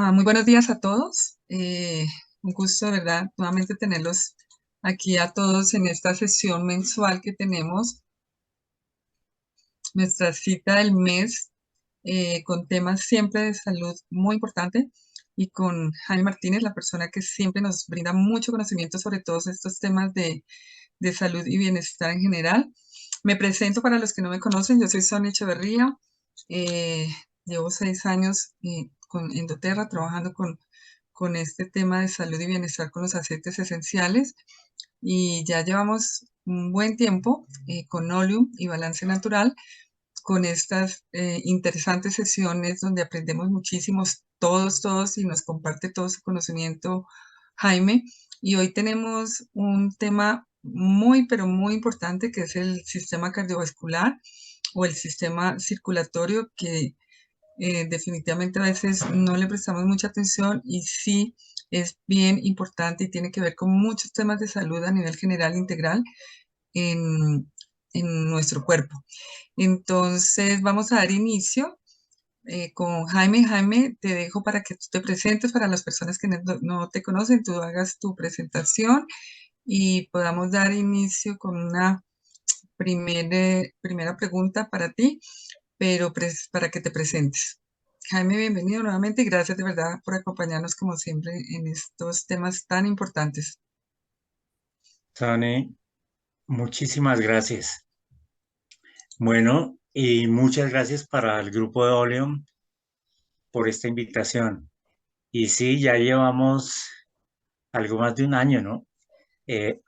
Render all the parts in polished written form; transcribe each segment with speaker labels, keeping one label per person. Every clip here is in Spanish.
Speaker 1: Muy buenos días a todos. Un gusto, de verdad, nuevamente tenerlos aquí a todos en esta sesión mensual que tenemos, nuestra cita del mes, con temas siempre de salud muy importante y con Jaime Martínez, la persona que siempre nos brinda mucho conocimiento sobre todos estos temas de salud y bienestar en general. Me presento para los que no me conocen, yo soy Sonia Echeverría, eh, llevo 6 años en doTERRA trabajando con este tema de salud y bienestar con los aceites esenciales y ya llevamos un buen tiempo con Oleum y Balance Natural con estas interesantes sesiones donde aprendemos muchísimos, todos, y nos comparte todo su conocimiento Jaime. Y hoy tenemos un tema muy, pero muy importante que es el sistema cardiovascular o el sistema circulatorio que definitivamente a veces no le prestamos mucha atención y sí es bien importante y tiene que ver con muchos temas de salud a nivel general integral en, en nuestro cuerpo. Entonces vamos a dar inicio con Jaime. Jaime, te dejo para que tú te presentes para las personas que no te conocen, tú hagas tu presentación y podamos dar inicio con una primera pregunta para ti, pero para que te presentes. Jaime, bienvenido nuevamente y gracias de verdad por acompañarnos como siempre en estos temas tan importantes.
Speaker 2: Sane, muchísimas gracias. Bueno, y muchas gracias para el grupo de Oleum por esta invitación. Y sí, ya llevamos algo más de un año, ¿no?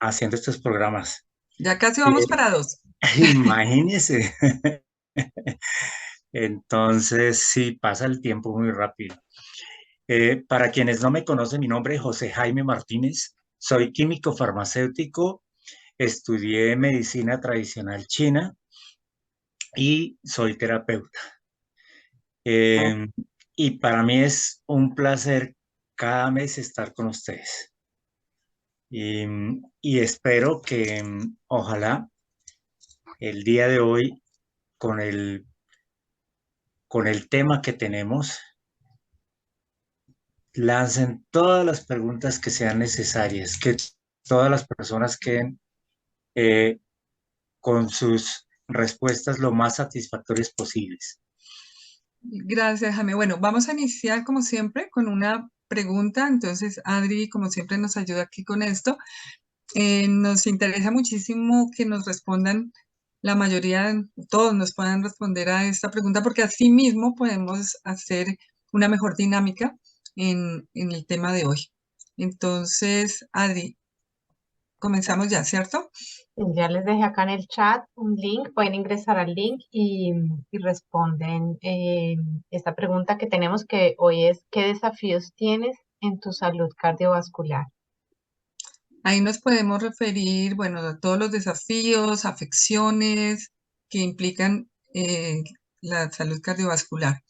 Speaker 2: Haciendo estos programas.
Speaker 1: Ya casi vamos
Speaker 2: Eh,
Speaker 1: para dos.
Speaker 2: Imagínense. Entonces, sí, pasa el tiempo muy rápido. Para quienes no me conocen, mi nombre es José Jaime Martínez. Soy químico farmacéutico, estudié medicina tradicional china y soy terapeuta. Eh, y para mí es un placer cada mes estar con ustedes. Y, y espero que ojalá el día de hoy, con con el tema que tenemos, lancen todas las preguntas que sean necesarias, que todas las personas queden eh, con sus respuestas lo más satisfactorias posibles.
Speaker 1: Gracias, Jaime. Bueno, vamos a iniciar como siempre con una pregunta. Entonces, Adri, como siempre, nos ayuda aquí con esto. Nos interesa muchísimo que nos respondan, la mayoría, todos nos puedan responder a esta pregunta, porque así mismo podemos hacer una mejor dinámica en el tema de hoy. Entonces, Adri, comenzamos ya, ¿cierto?
Speaker 3: Ya les dejé acá en el chat un link, pueden ingresar al link y responden esta pregunta que tenemos que hoy es, ¿qué desafíos tienes en tu salud cardiovascular?
Speaker 1: Ahí nos podemos referir, bueno, a todos los desafíos, afecciones que implican la salud cardiovascular.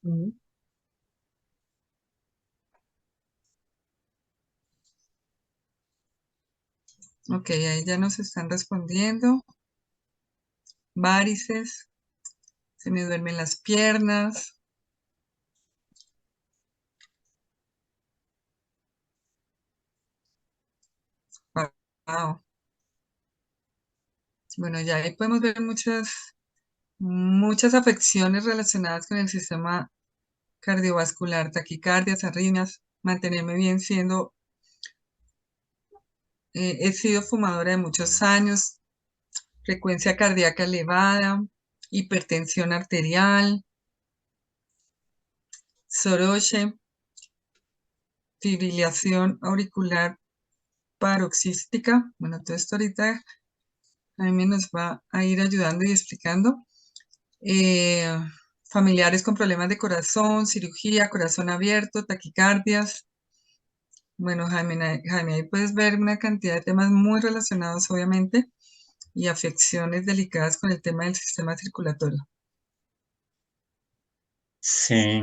Speaker 3: Mm.
Speaker 1: Ok, ahí ya nos están respondiendo. Varices, se me duermen las piernas. Wow. Bueno, ya ahí podemos ver muchas afecciones relacionadas con el sistema cardiovascular, taquicardias, arritmias, mantenerme bien he sido fumadora de muchos años, frecuencia cardíaca elevada, hipertensión arterial, soroche, fibrilación auricular paroxística. Bueno, todo esto ahorita Jaime nos va a ir ayudando y explicando. Eh, Familiares con problemas de corazón, cirugía, corazón abierto, taquicardias. Bueno, Jaime, ahí puedes ver una cantidad de temas muy relacionados, obviamente, y afecciones delicadas con el tema del sistema circulatorio.
Speaker 2: Sí,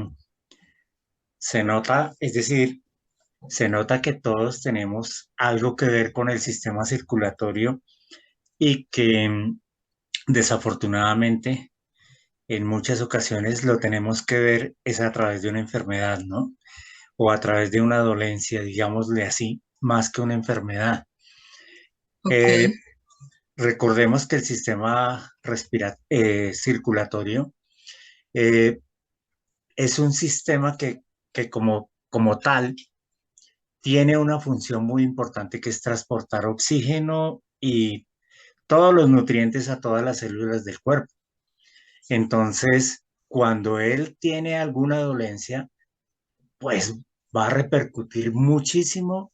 Speaker 2: se nota, es decir, se nota que todos tenemos algo que ver con el sistema circulatorio y que desafortunadamente en muchas ocasiones lo tenemos que ver es a través de una enfermedad, ¿no? O a través de una dolencia, digámosle así, más que una enfermedad.
Speaker 1: Ok,
Speaker 2: Eh, Recordemos que el sistema circulatorio eh, es un sistema que como tal tiene una función muy importante que es transportar oxígeno y todos los nutrientes a todas las células del cuerpo. Entonces, cuando él tiene alguna dolencia, pues va a repercutir muchísimo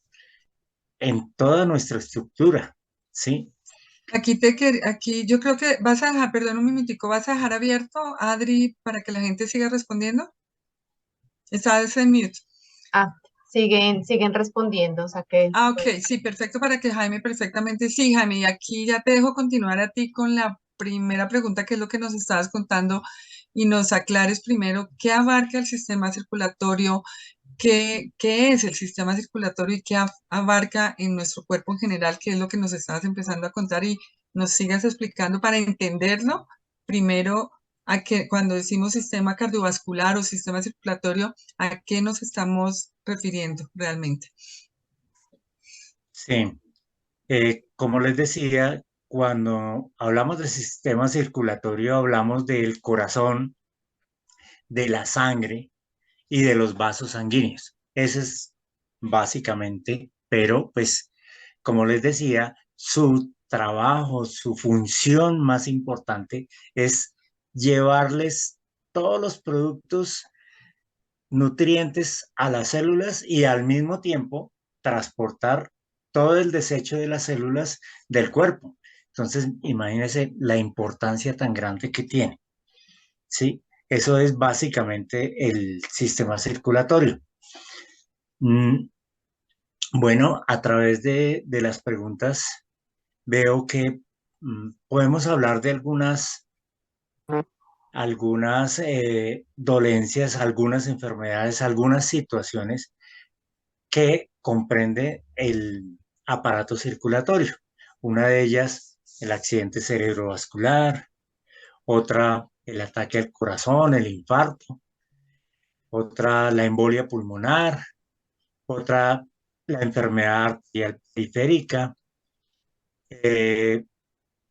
Speaker 2: en toda nuestra estructura, ¿sí?
Speaker 1: aquí yo creo que vas a dejar, perdón un minutico, vas a dejar abierto, Adri, para que la gente siga respondiendo. Estás en mute.
Speaker 3: Ah, siguen respondiendo, o sea que
Speaker 1: Ah, ok, sí, perfecto para que Jaime perfectamente, sí, Jaime, y aquí ya te dejo continuar a ti con la primera pregunta, que es lo que nos estabas contando, y nos aclares primero qué abarca el sistema circulatorio, qué es el sistema circulatorio y qué abarca en nuestro cuerpo en general, qué es lo que nos estabas empezando a contar y nos sigas explicando para entenderlo. Primero, cuando decimos sistema cardiovascular o sistema circulatorio, ¿a qué nos estamos refiriendo realmente?
Speaker 2: Sí. Como les decía, cuando hablamos del sistema circulatorio, hablamos del corazón, de la sangre y de los vasos sanguíneos. Ese es básicamente, pero pues, como les decía, su trabajo, su función más importante es llevarles todos los productos nutrientes a las células y al mismo tiempo transportar todo el desecho de las células del cuerpo. Entonces, imagínense la importancia tan grande que tiene, ¿sí? Eso es básicamente el sistema circulatorio. Mm, bueno, a través de las preguntas veo que podemos hablar de algunas dolencias, algunas enfermedades, algunas situaciones que comprende el aparato circulatorio. Una de ellas, el accidente cerebrovascular, otra, el ataque al corazón, el infarto, otra, la embolia pulmonar, otra, la enfermedad arterial periférica, eh,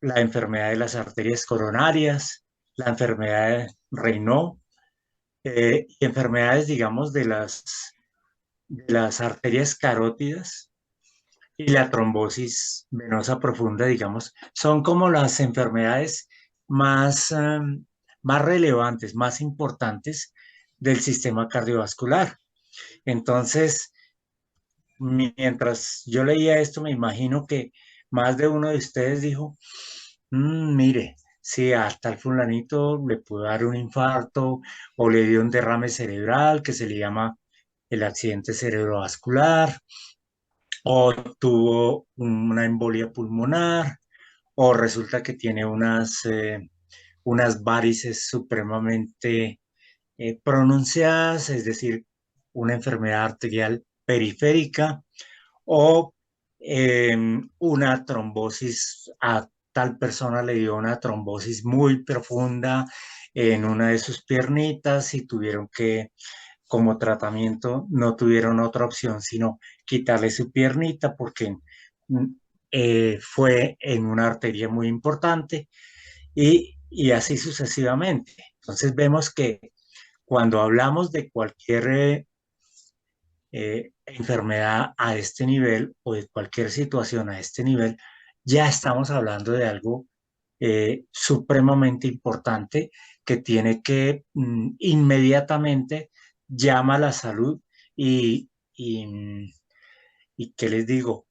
Speaker 2: la enfermedad de las arterias coronarias, la enfermedad de Raynaud, y enfermedades, digamos, de las arterias carótidas y la trombosis venosa profunda, digamos, son como las enfermedades más, más relevantes, más importantes del sistema cardiovascular. Entonces, mientras yo leía esto, me imagino que más de uno de ustedes dijo, mire, si a tal fulanito le pudo dar un infarto o le dio un derrame cerebral que se le llama el accidente cerebrovascular, o tuvo una embolia pulmonar, o resulta que tiene unas varices supremamente pronunciadas, es decir, una enfermedad arterial periférica, o una trombosis, a tal persona le dio una trombosis muy profunda en una de sus piernitas y tuvieron que, como tratamiento, no tuvieron otra opción sino quitarle su piernita porque mm, fue en una arteria muy importante y así sucesivamente. Entonces vemos que cuando hablamos de cualquier enfermedad a este nivel o de cualquier situación a este nivel, ya estamos hablando de algo supremamente importante que tiene que inmediatamente llama a la salud y ¿qué les digo?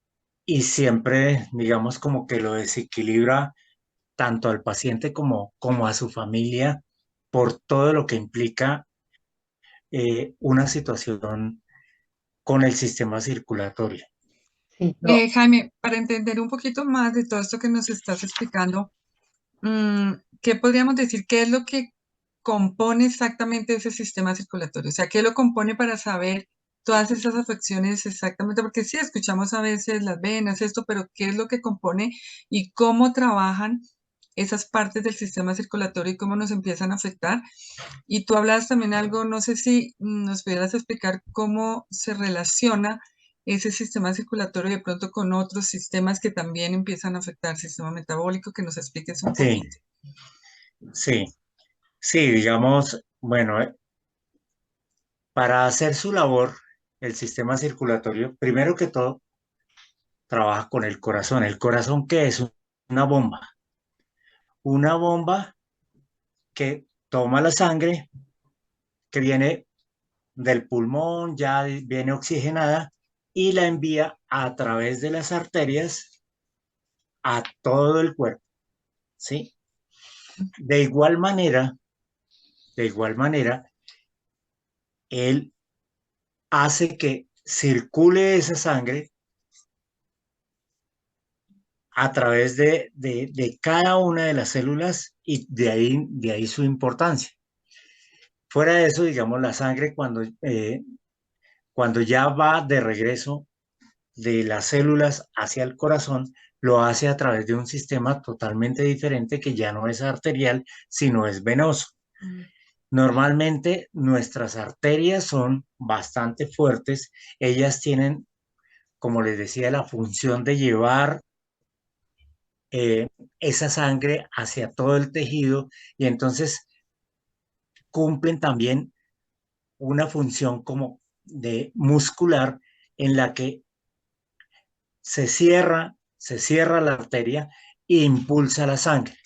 Speaker 2: Y siempre, digamos, como que lo desequilibra tanto al paciente como a su familia por todo lo que implica una situación con el sistema circulatorio.
Speaker 3: sí, no,
Speaker 1: Jaime, para entender un poquito más de todo esto que nos estás explicando, mm, ¿qué podríamos decir? ¿Qué es lo que compone exactamente ese sistema circulatorio? O sea, ¿qué lo compone para saber todas esas afecciones exactamente? Porque sí, escuchamos a veces las venas, esto, pero ¿qué es lo que compone y cómo trabajan esas partes del sistema circulatorio y cómo nos empiezan a afectar. Y tú hablabas también algo, no sé si nos pudieras explicar cómo se relaciona ese sistema circulatorio de pronto con otros sistemas que también empiezan a afectar el sistema metabólico, que nos expliques un
Speaker 2: Sí,
Speaker 1: poquito.
Speaker 2: sí, sí, digamos, bueno, para hacer su labor, el sistema circulatorio, primero que todo, trabaja con el corazón. ¿El corazón qué es? Una bomba. Una bomba que toma la sangre que viene del pulmón, ya viene oxigenada y la envía a través de las arterias a todo el cuerpo, ¿sí? De igual manera, de igual manera, él hace que circule esa sangre a través de cada una de las células y de ahí su importancia. Fuera de eso, digamos, la sangre cuando ya va de regreso de las células hacia el corazón, lo hace a través de un sistema totalmente diferente que ya no es arterial, sino es venoso.
Speaker 1: Mm.
Speaker 2: Normalmente nuestras arterias son bastante fuertes, ellas tienen, como les decía, la función de llevar eh, esa sangre hacia todo el tejido y entonces cumplen también una función como de muscular en la que se cierra la arteria e impulsa la sangre.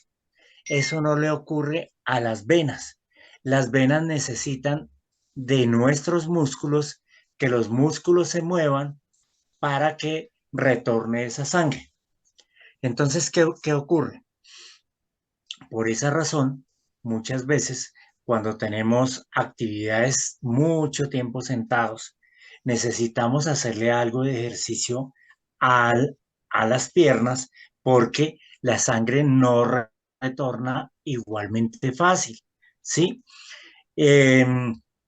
Speaker 2: Eso no le ocurre a las venas. Las venas necesitan de nuestros músculos, que los músculos se muevan para que retorne esa sangre. Entonces, ¿qué ocurre? Por esa razón, muchas veces cuando tenemos actividades mucho tiempo sentados, necesitamos hacerle algo de ejercicio al, a las piernas porque la sangre no retorna igualmente fácil, ¿sí?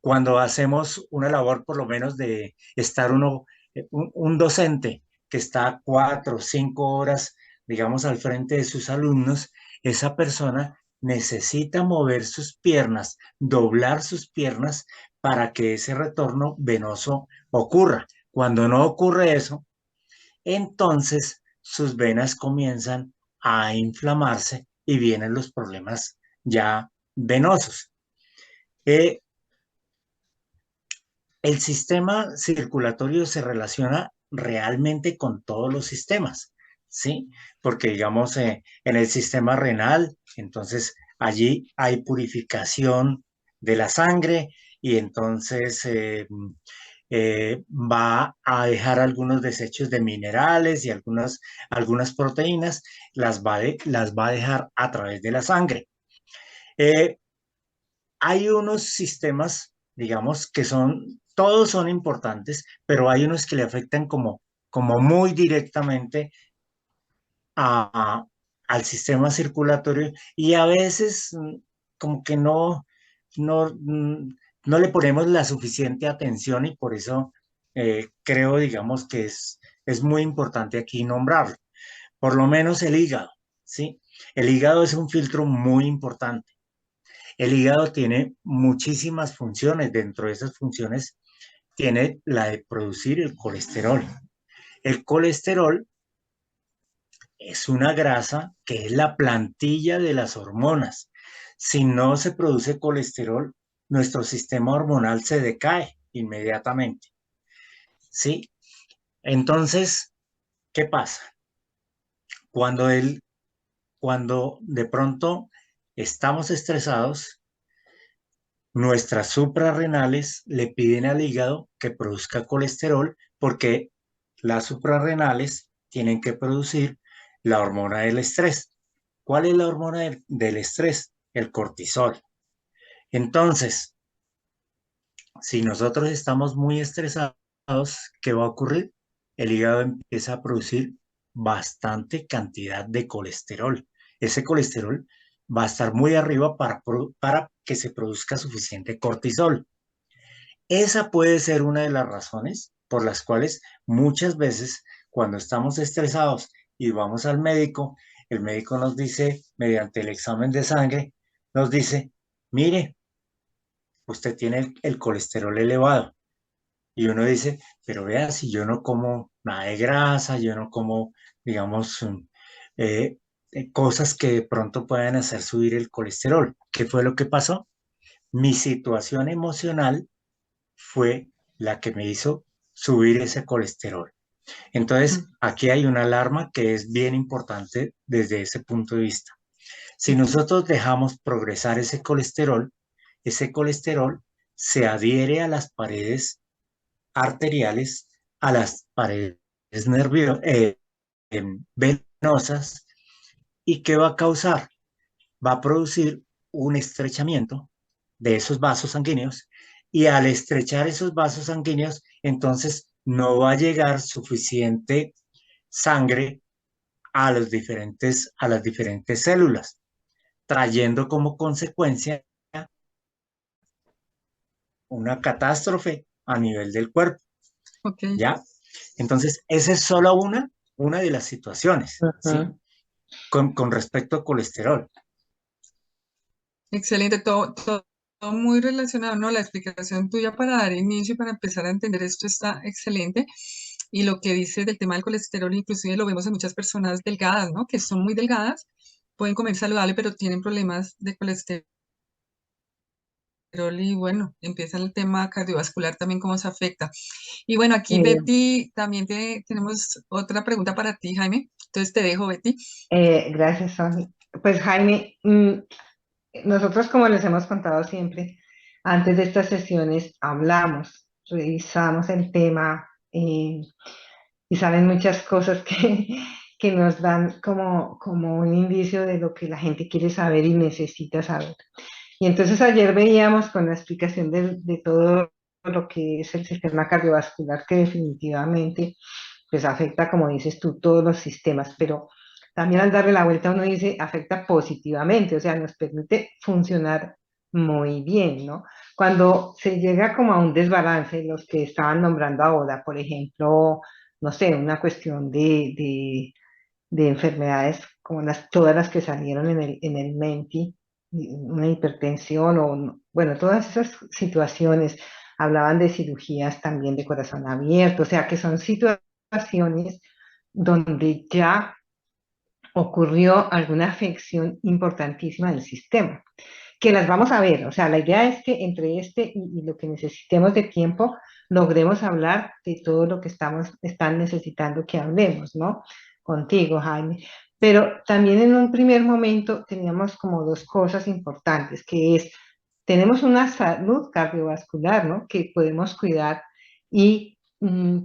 Speaker 2: Cuando hacemos una labor por lo menos de estar un docente que está 4 o 5 horas, digamos, al frente de sus alumnos, esa persona necesita mover sus piernas, doblar sus piernas para que ese retorno venoso ocurra. Cuando no ocurre eso, entonces sus venas comienzan a inflamarse y vienen los problemas ya venosos. Eh, el sistema circulatorio se relaciona realmente con todos los sistemas, ¿sí? Porque digamos, en el sistema renal, entonces allí hay purificación de la sangre y entonces va a dejar algunos desechos de minerales y algunas proteínas, las va a dejar a través de la sangre. Eh, Hay unos sistemas, digamos, todos son importantes, pero hay unos que le afectan como muy directamente a- al sistema circulatorio y a veces como que no, no le ponemos la suficiente atención y por eso creo, digamos, que es muy importante aquí nombrarlo. Por lo menos el hígado, ¿sí? El hígado es un filtro muy importante. El hígado tiene muchísimas funciones. Dentro de esas funciones tiene la de producir el colesterol. El colesterol es una grasa que es la plantilla de las hormonas. Si no se produce colesterol, nuestro sistema hormonal se decae inmediatamente. ¿Sí? Entonces, ¿qué pasa? Cuando, cuando de pronto estamos estresados, nuestras suprarrenales le piden al hígado que produzca colesterol porque las suprarrenales tienen que producir la hormona del estrés. ¿Cuál es la hormona del estrés? El cortisol. Entonces, si nosotros estamos muy estresados, ¿qué va a ocurrir? El hígado empieza a producir bastante cantidad de colesterol. Ese colesterol va a estar muy arriba para que se produzca suficiente cortisol. Esa puede ser una de las razones por las cuales muchas veces cuando estamos estresados y vamos al médico, el médico nos dice, mediante el examen de sangre, nos dice, mire, usted tiene el colesterol elevado. Y uno dice, pero vea, si yo no como nada de grasa, yo no como, digamos, eh, cosas que de pronto puedan hacer subir el colesterol. ¿Qué fue lo que pasó? Mi situación emocional fue la que me hizo subir ese colesterol. Entonces,
Speaker 1: Mm,
Speaker 2: aquí hay una alarma que es bien importante desde ese punto de vista. Si
Speaker 1: sí,
Speaker 2: nosotros dejamos progresar ese colesterol se adhiere a las paredes arteriales, a las paredes venosas. ¿Y qué va a causar? Va a producir un estrechamiento de esos vasos sanguíneos y al estrechar esos vasos sanguíneos, entonces no va a llegar suficiente sangre a las diferentes células, trayendo como consecuencia una catástrofe a nivel del cuerpo,
Speaker 1: ok,
Speaker 2: ¿ya? Entonces, esa es solo una de las situaciones, ¿sí?
Speaker 3: Ujú.
Speaker 2: Con respecto a colesterol.
Speaker 1: excelente, todo muy relacionado, ¿no? La explicación tuya para dar inicio y para empezar a entender esto está excelente. Y lo que dices del tema del colesterol, inclusive lo vemos en muchas personas delgadas, ¿no? Que son muy delgadas, pueden comer saludable, pero tienen problemas de colesterol y bueno, empieza el tema cardiovascular también, cómo se afecta. Y bueno, aquí
Speaker 4: Eh,
Speaker 1: Betty, también tenemos otra pregunta para ti, Jaime. Entonces te dejo, Betty.
Speaker 4: gracias, Sonia. Pues Jaime, nosotros como les hemos contado siempre, antes de estas sesiones hablamos, revisamos el tema y salen muchas cosas que, que nos dan como un indicio de lo que la gente quiere saber y necesita saber. Y entonces ayer veíamos con la explicación de todo lo que es el sistema cardiovascular, que definitivamente pues afecta, como dices tú, todos los sistemas, pero también al darle la vuelta uno dice afecta positivamente, o sea, nos permite funcionar muy bien, ¿no? Cuando se llega como a un desbalance, los que estaban nombrando ahora, por ejemplo, no sé, una cuestión de enfermedades como todas las que salieron en el Menti, una hipertensión o, bueno, todas esas situaciones, hablaban de cirugías también de corazón abierto, o sea, que son situaciones donde ya ocurrió alguna afección importantísima del sistema, que las vamos a ver, o sea, la idea es que entre y lo que necesitemos de tiempo, logremos hablar de todo lo que están necesitando que hablemos, ¿no? Contigo, Jaime. Pero también en un primer momento teníamos como dos cosas importantes, que es, tenemos una salud cardiovascular, ¿no? Que podemos cuidar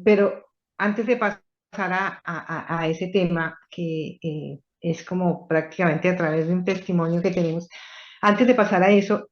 Speaker 4: pero antes de pasar a ese tema, que es como prácticamente a través de un testimonio que tenemos, antes de pasar a eso,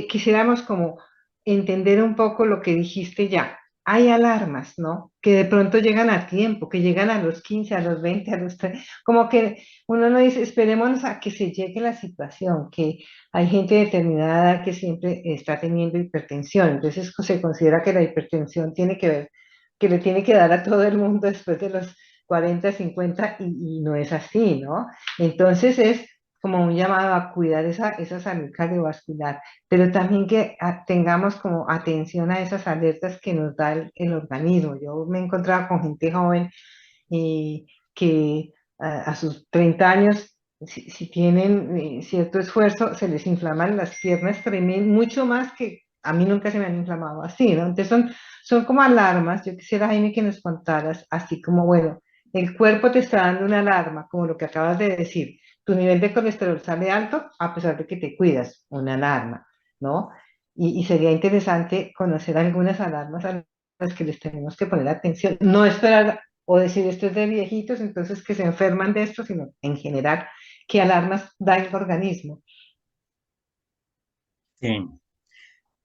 Speaker 4: quisiéramos como entender un poco lo que dijiste ya. Hay alarmas, ¿no? Que de pronto llegan a tiempo, que llegan a los 15, a los 20, a los 30, como que uno no dice, esperemos a que se llegue la situación, que hay gente determinada que siempre está teniendo hipertensión, entonces se considera que la hipertensión tiene que ver, que le tiene que dar a todo el mundo después de los 40, 50, y no es así, ¿no? Entonces es como un llamado a cuidar esa salud cardiovascular, pero también que tengamos como atención a esas alertas que nos da el organismo. Yo me he encontrado con gente joven que a sus 30 años, si tienen cierto esfuerzo, se les inflaman las piernas tremendo, mucho más que a mí nunca se me han inflamado así, ¿no? Entonces son como alarmas. Yo quisiera, Jaime, que nos contaras, así como, bueno, el cuerpo te está dando una alarma, como lo que acabas de decir, tu nivel de colesterol sale alto a pesar de que te cuidas, una alarma, ¿no? Y sería interesante conocer algunas alarmas a las que les tenemos que poner atención, no esperar o decir esto es de viejitos, entonces que se enferman de esto, sino en general, qué alarmas da el organismo.
Speaker 2: Sí,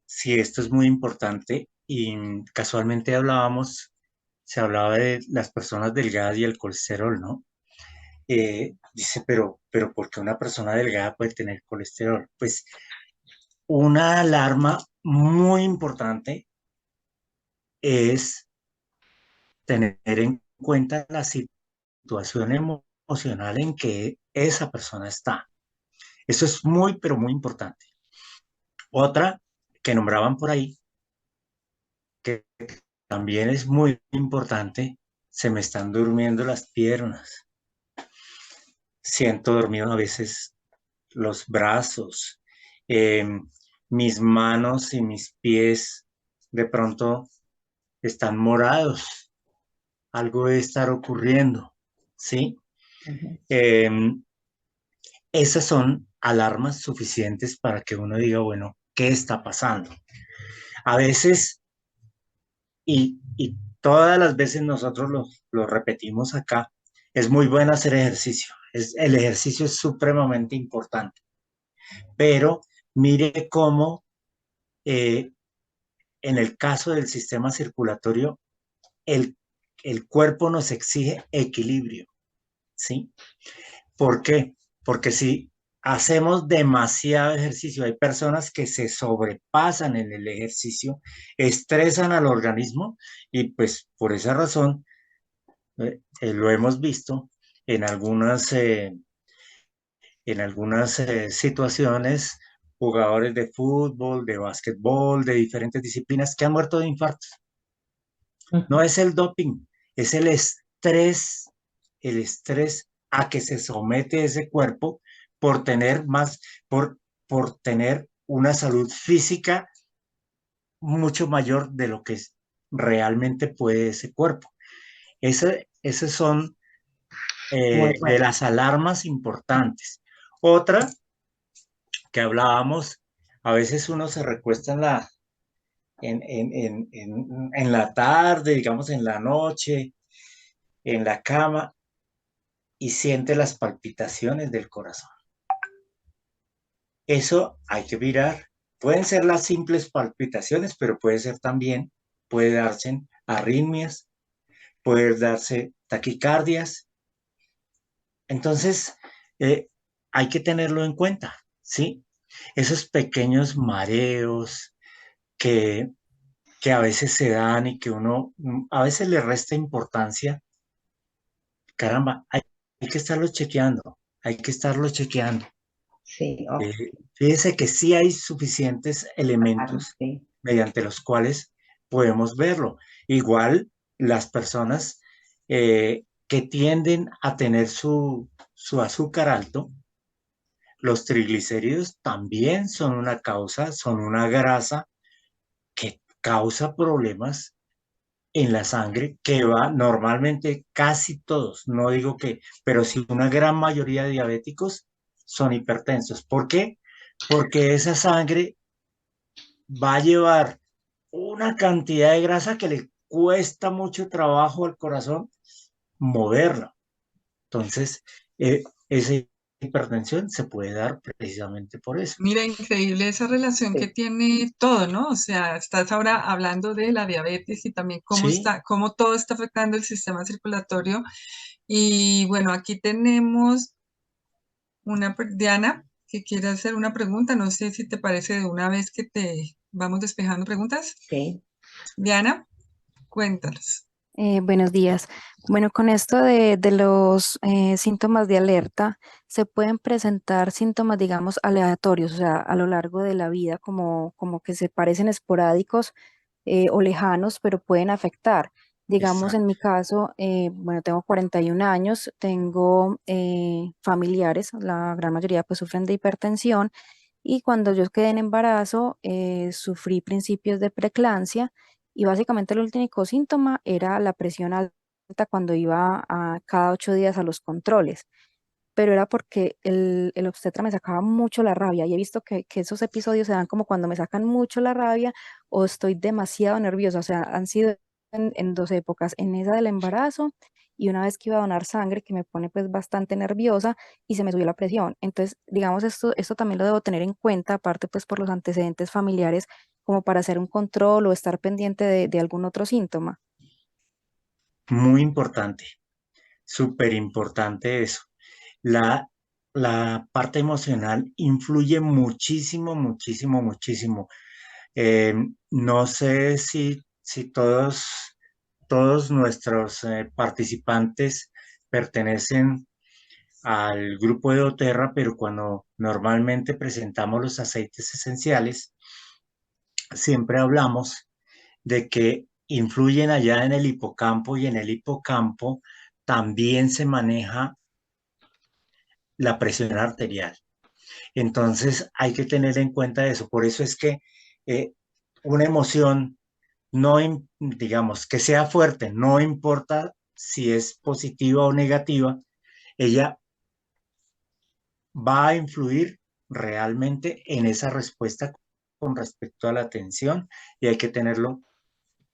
Speaker 2: sí, esto es muy importante y casualmente se hablaba de las personas delgadas y el colesterol, ¿no? Dice, pero ¿por qué una persona delgada puede tener colesterol? Pues una alarma muy importante es tener en cuenta la situación emocional en que esa persona está. Eso es muy, pero muy importante. Otra que nombraban por ahí, que también es muy importante, se me están durmiendo las piernas. Siento dormido a veces los brazos, mis manos y mis pies de pronto están morados. Algo debe estar ocurriendo, ¿sí?
Speaker 4: Ujú.
Speaker 2: Em, Esas son alarmas suficientes para que uno diga, bueno, ¿qué está pasando? A veces, y todas las veces nosotros lo repetimos acá, es muy bueno hacer ejercicio. El ejercicio es supremamente importante, pero mire cómo eh, en el caso del sistema circulatorio, el, el cuerpo nos exige equilibrio, ¿sí? ¿Por qué? Porque si hacemos demasiado ejercicio, hay personas que se sobrepasan en el ejercicio, estresan al organismo y pues por esa razón lo hemos visto en algunas situaciones, jugadores de fútbol, de básquetbol, de diferentes disciplinas que han muerto de infartos. No
Speaker 4: Ujú.
Speaker 2: es el doping, es el estrés a que se somete ese cuerpo por tener más, por, por tener una salud física mucho mayor de lo que realmente puede ese cuerpo. Esas son
Speaker 4: Muy
Speaker 2: de
Speaker 4: bueno.
Speaker 2: las alarmas importantes. Otra que hablábamos, a veces uno se recuesta en la tarde, digamos en la noche, en la cama y siente las palpitaciones del corazón. Eso hay que mirar. Pueden ser las simples palpitaciones, pero puede ser también, puede darse arritmias, puede darse taquicardias. Entonces, eh, hay que tenerlo en cuenta, ¿sí? Esos pequeños mareos que, que a veces se dan y que uno a veces le resta importancia, caramba, hay que estarlo chequeando, hay que estarlo chequeando.
Speaker 4: Sí, oh,
Speaker 2: Fíjese que sí hay suficientes
Speaker 4: claro,
Speaker 2: elementos
Speaker 4: sí.
Speaker 2: mediante los cuales podemos verlo. Igual las personas que tienden a tener su azúcar alto, los triglicéridos también son una causa, son una grasa que causa problemas en la sangre que va normalmente casi todos, no digo que, pero sí una gran mayoría de diabéticos son hipertensos. ¿Por qué? Porque esa sangre va a llevar una cantidad de grasa que le cuesta mucho trabajo al corazón moverla. Entonces, esa hipertensión se puede dar precisamente por eso.
Speaker 1: Mira, increíble esa relación que
Speaker 4: Sí.
Speaker 1: tiene todo, ¿no? O sea, estás ahora hablando de la diabetes y también cómo
Speaker 2: Sí,
Speaker 1: está, cómo todo está afectando el sistema circulatorio. Y bueno, aquí tenemos Diana que quiere hacer una pregunta. No sé si te parece de una vez que te vamos despejando preguntas.
Speaker 4: Sí.
Speaker 1: Diana, cuéntanos.
Speaker 5: Buenos días. Bueno, con esto de los síntomas de alerta, se pueden presentar síntomas, digamos, aleatorios, o sea, a lo largo de la vida, como que se parecen esporádicos o lejanos, pero pueden afectar. Digamos, en mi
Speaker 2: exacto.
Speaker 5: caso, bueno, tengo 41 años, tengo familiares, la gran mayoría pues sufren de hipertensión y cuando yo quedé en embarazo, sufrí principios de preeclampsia y básicamente el único síntoma era la presión alta cuando iba a cada 8 días a los controles, pero era porque el obstetra me sacaba mucho la rabia y he visto que esos episodios se dan como cuando me sacan mucho la rabia o estoy demasiado nerviosa, o sea, han sido en dos épocas, en esa del embarazo y una vez que iba a donar sangre que me pone pues bastante nerviosa y se me subió la presión. Entonces, digamos, esto también lo debo tener en cuenta, aparte pues por los antecedentes familiares, como para hacer un control o estar pendiente de algún otro síntoma.
Speaker 2: Muy importante, súper importante eso. La, la parte emocional influye muchísimo, muchísimo, muchísimo. Eh, no sé si todos nuestros participantes pertenecen al grupo de doTERRA, pero cuando normalmente presentamos los aceites esenciales, siempre hablamos de que influyen allá en el hipocampo y en el hipocampo también se maneja la presión arterial. Entonces hay que tener en cuenta eso. Por eso es que eh, una emoción, no, digamos, que sea fuerte, no importa si es positiva o negativa, ella va a influir realmente en esa respuesta con respecto a la atención y hay que tenerlo,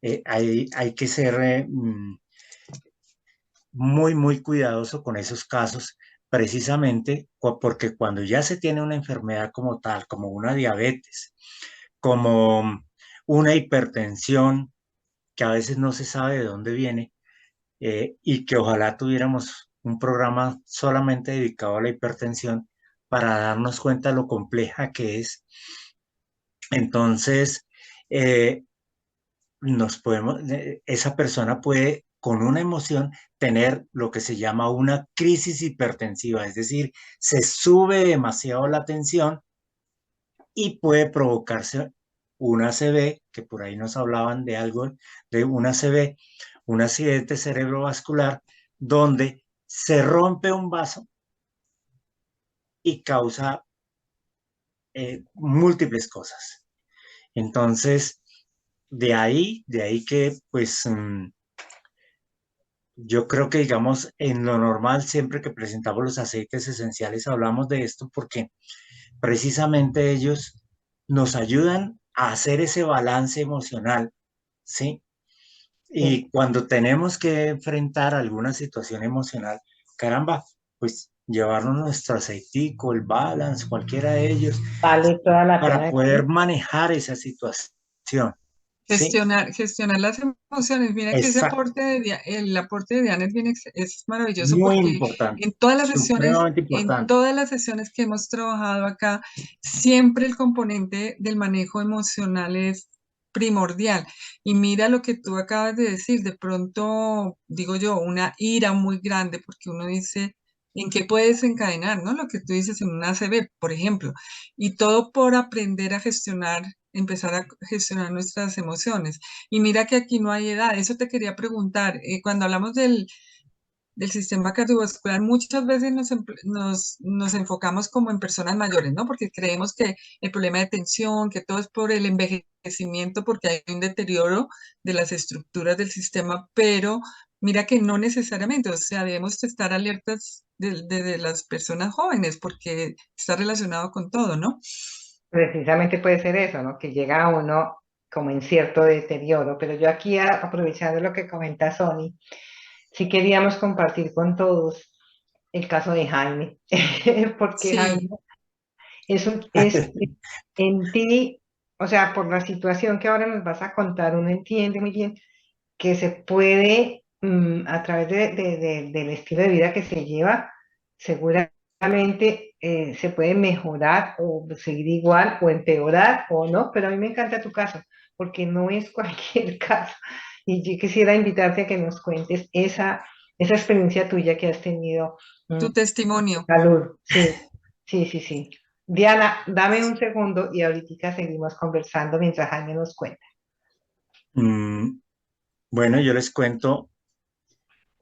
Speaker 2: hay que ser muy, muy cuidadoso con esos casos, precisamente porque cuando ya se tiene una enfermedad como tal, como una diabetes, como una hipertensión, que a veces no se sabe de dónde viene, y que ojalá tuviéramos un programa solamente dedicado a la hipertensión para darnos cuenta lo compleja que es. Entonces, eh, esa persona puede con una emoción tener lo que se llama una crisis hipertensiva, es decir, se sube demasiado la tensión y puede provocarse una ACV, que por ahí nos hablaban de algo, de una ACV, un accidente cerebrovascular, donde se rompe un vaso y causa múltiples cosas. Entonces, de ahí que pues yo creo que digamos en lo normal siempre que presentamos los aceites esenciales hablamos de esto porque precisamente ellos nos ayudan a hacer ese balance emocional, ¿sí?
Speaker 4: Sí.
Speaker 2: Y cuando tenemos que enfrentar alguna situación emocional, caramba, pues llevarnos nuestro aceitico, el balance, cualquiera de ellos,
Speaker 4: Vale toda la
Speaker 2: para
Speaker 4: pena,
Speaker 2: poder
Speaker 4: sí.
Speaker 2: manejar esa situación, ¿sí?
Speaker 1: Gestionar las emociones. Mira que ese
Speaker 2: Exacto,
Speaker 1: aporte el aporte de Diana es maravilloso
Speaker 2: muy
Speaker 1: porque
Speaker 2: importante, supremamente
Speaker 1: en
Speaker 2: importante.
Speaker 1: todas las sesiones que hemos trabajado acá, siempre el componente del manejo emocional es primordial. Y mira lo que tú acabas de decir, de pronto, digo yo, una ira muy grande, porque uno dice, ¿en qué puede desencadenar, no? Lo que tú dices en una ACV, por ejemplo, y todo por aprender a gestionar, empezar a gestionar nuestras emociones. Y mira que aquí no hay edad, eso te quería preguntar, cuando hablamos del sistema cardiovascular, muchas veces nos enfocamos como en personas mayores, ¿no? Porque creemos que el problema de tensión, que todo es por el envejecimiento, porque hay un deterioro de las estructuras del sistema, pero mira que no necesariamente, o sea, debemos estar alertas de las personas jóvenes, porque está relacionado con todo, ¿no?
Speaker 4: Precisamente puede ser eso, ¿no? Que llega a uno como en cierto deterioro. Pero yo aquí, aprovechando lo que comenta Sony, sí queríamos compartir con todos el caso de Jaime, porque Jaime
Speaker 1: Sí,
Speaker 4: es en ti, o sea, por la situación que ahora nos vas a contar, uno entiende muy bien que se puede, a través del estilo de vida que se lleva, seguramente se puede mejorar o seguir igual o empeorar o no, pero a mí me encanta tu caso, porque no es cualquier caso. Y yo quisiera invitarte a que nos cuentes esa experiencia tuya que has tenido.
Speaker 1: tu
Speaker 4: mm,
Speaker 1: testimonio.
Speaker 4: Salud, sí, sí, sí, sí. Diana, dame un segundo y ahorita seguimos conversando mientras Jaime nos cuenta.
Speaker 2: Mm, bueno, yo les cuento,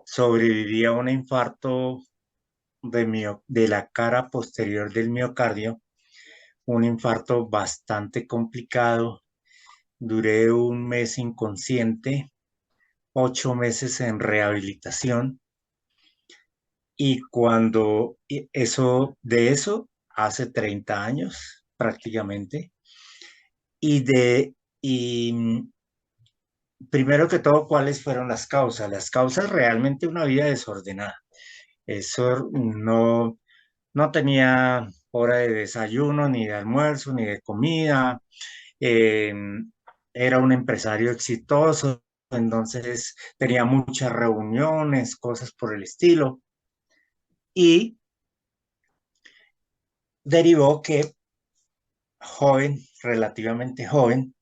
Speaker 2: sobreviví a un infarto de la cara posterior del miocardio, un infarto bastante complicado. Duré un mes inconsciente, 8 meses en rehabilitación de eso hace 30 años prácticamente. Y de, y primero que todo, ¿cuáles fueron las causas? Las causas realmente una vida desordenada. Eso no tenía hora de desayuno, ni de almuerzo, ni de comida. Eh, Era un empresario exitoso, entonces tenía muchas reuniones, cosas por el estilo. Y derivó que joven, relativamente joven,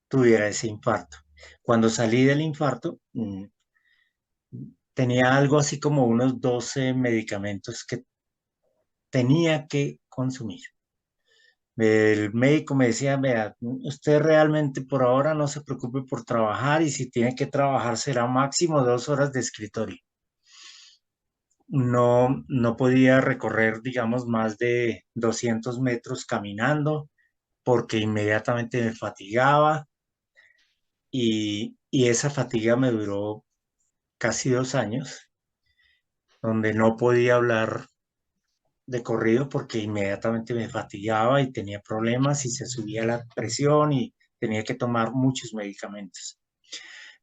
Speaker 2: tuviera ese infarto. Cuando salí del infarto, tenía algo así como unos 12 medicamentos que tenía que consumir. El médico me decía, vea, usted realmente por ahora no se preocupe por trabajar y si tiene que trabajar será máximo 2 horas de escritorio. No podía recorrer, digamos, más de 200 metros caminando porque inmediatamente me fatigaba y esa fatiga me duró casi 2 años, donde no podía hablar de corrido porque inmediatamente me fatigaba y tenía problemas y se subía la presión y tenía que tomar muchos medicamentos.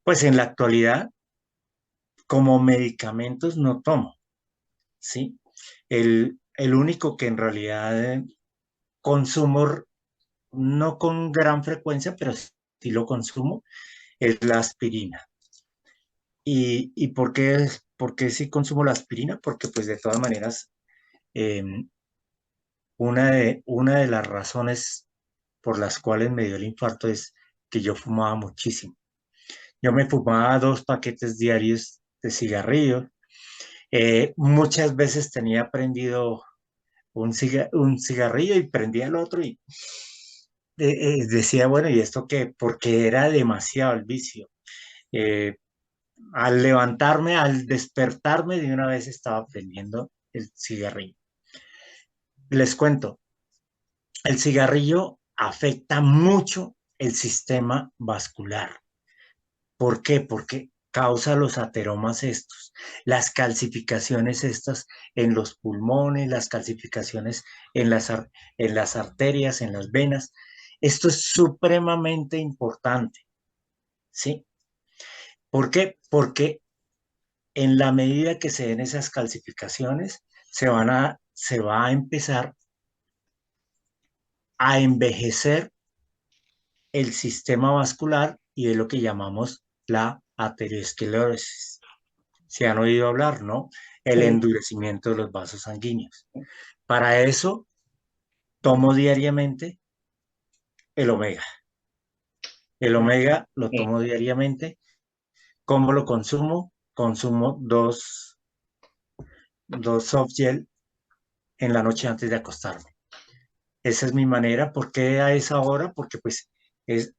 Speaker 2: Pues en la actualidad, como medicamentos no tomo, ¿sí? El único que en realidad consumo, no con gran frecuencia, pero sí lo consumo, es la aspirina. ¿Y por qué sí consumo la aspirina? Porque pues de todas maneras, eh, una de las razones por las cuales me dio el infarto es que yo fumaba muchísimo. Yo me fumaba 2 paquetes diarios de cigarrillo. Muchas veces tenía prendido un cigarrillo y prendía el otro y decía, bueno, ¿y esto qué? Porque era demasiado el vicio. Eh, Al levantarme, al despertarme, de una vez estaba prendiendo el cigarrillo. Les cuento, el cigarrillo afecta mucho el sistema vascular. ¿Por qué? Porque causa los ateromas estos, las calcificaciones estas en los pulmones, las calcificaciones en las arterias, en las venas. Esto es supremamente importante, ¿sí? ¿Por qué? Porque en la medida que se den esas calcificaciones, se va a empezar a envejecer el sistema vascular y es lo que llamamos la aterosclerosis. Se han oído hablar, ¿no? El
Speaker 4: Sí.
Speaker 2: endurecimiento de los vasos sanguíneos. Para eso, tomo diariamente el omega. El
Speaker 4: Ah,
Speaker 2: omega lo
Speaker 4: ok.
Speaker 2: tomo diariamente. ¿Cómo lo consumo? Consumo dos soft gel en la noche antes de acostarme. Esa es mi manera. ¿Por qué a esa hora? Porque pues es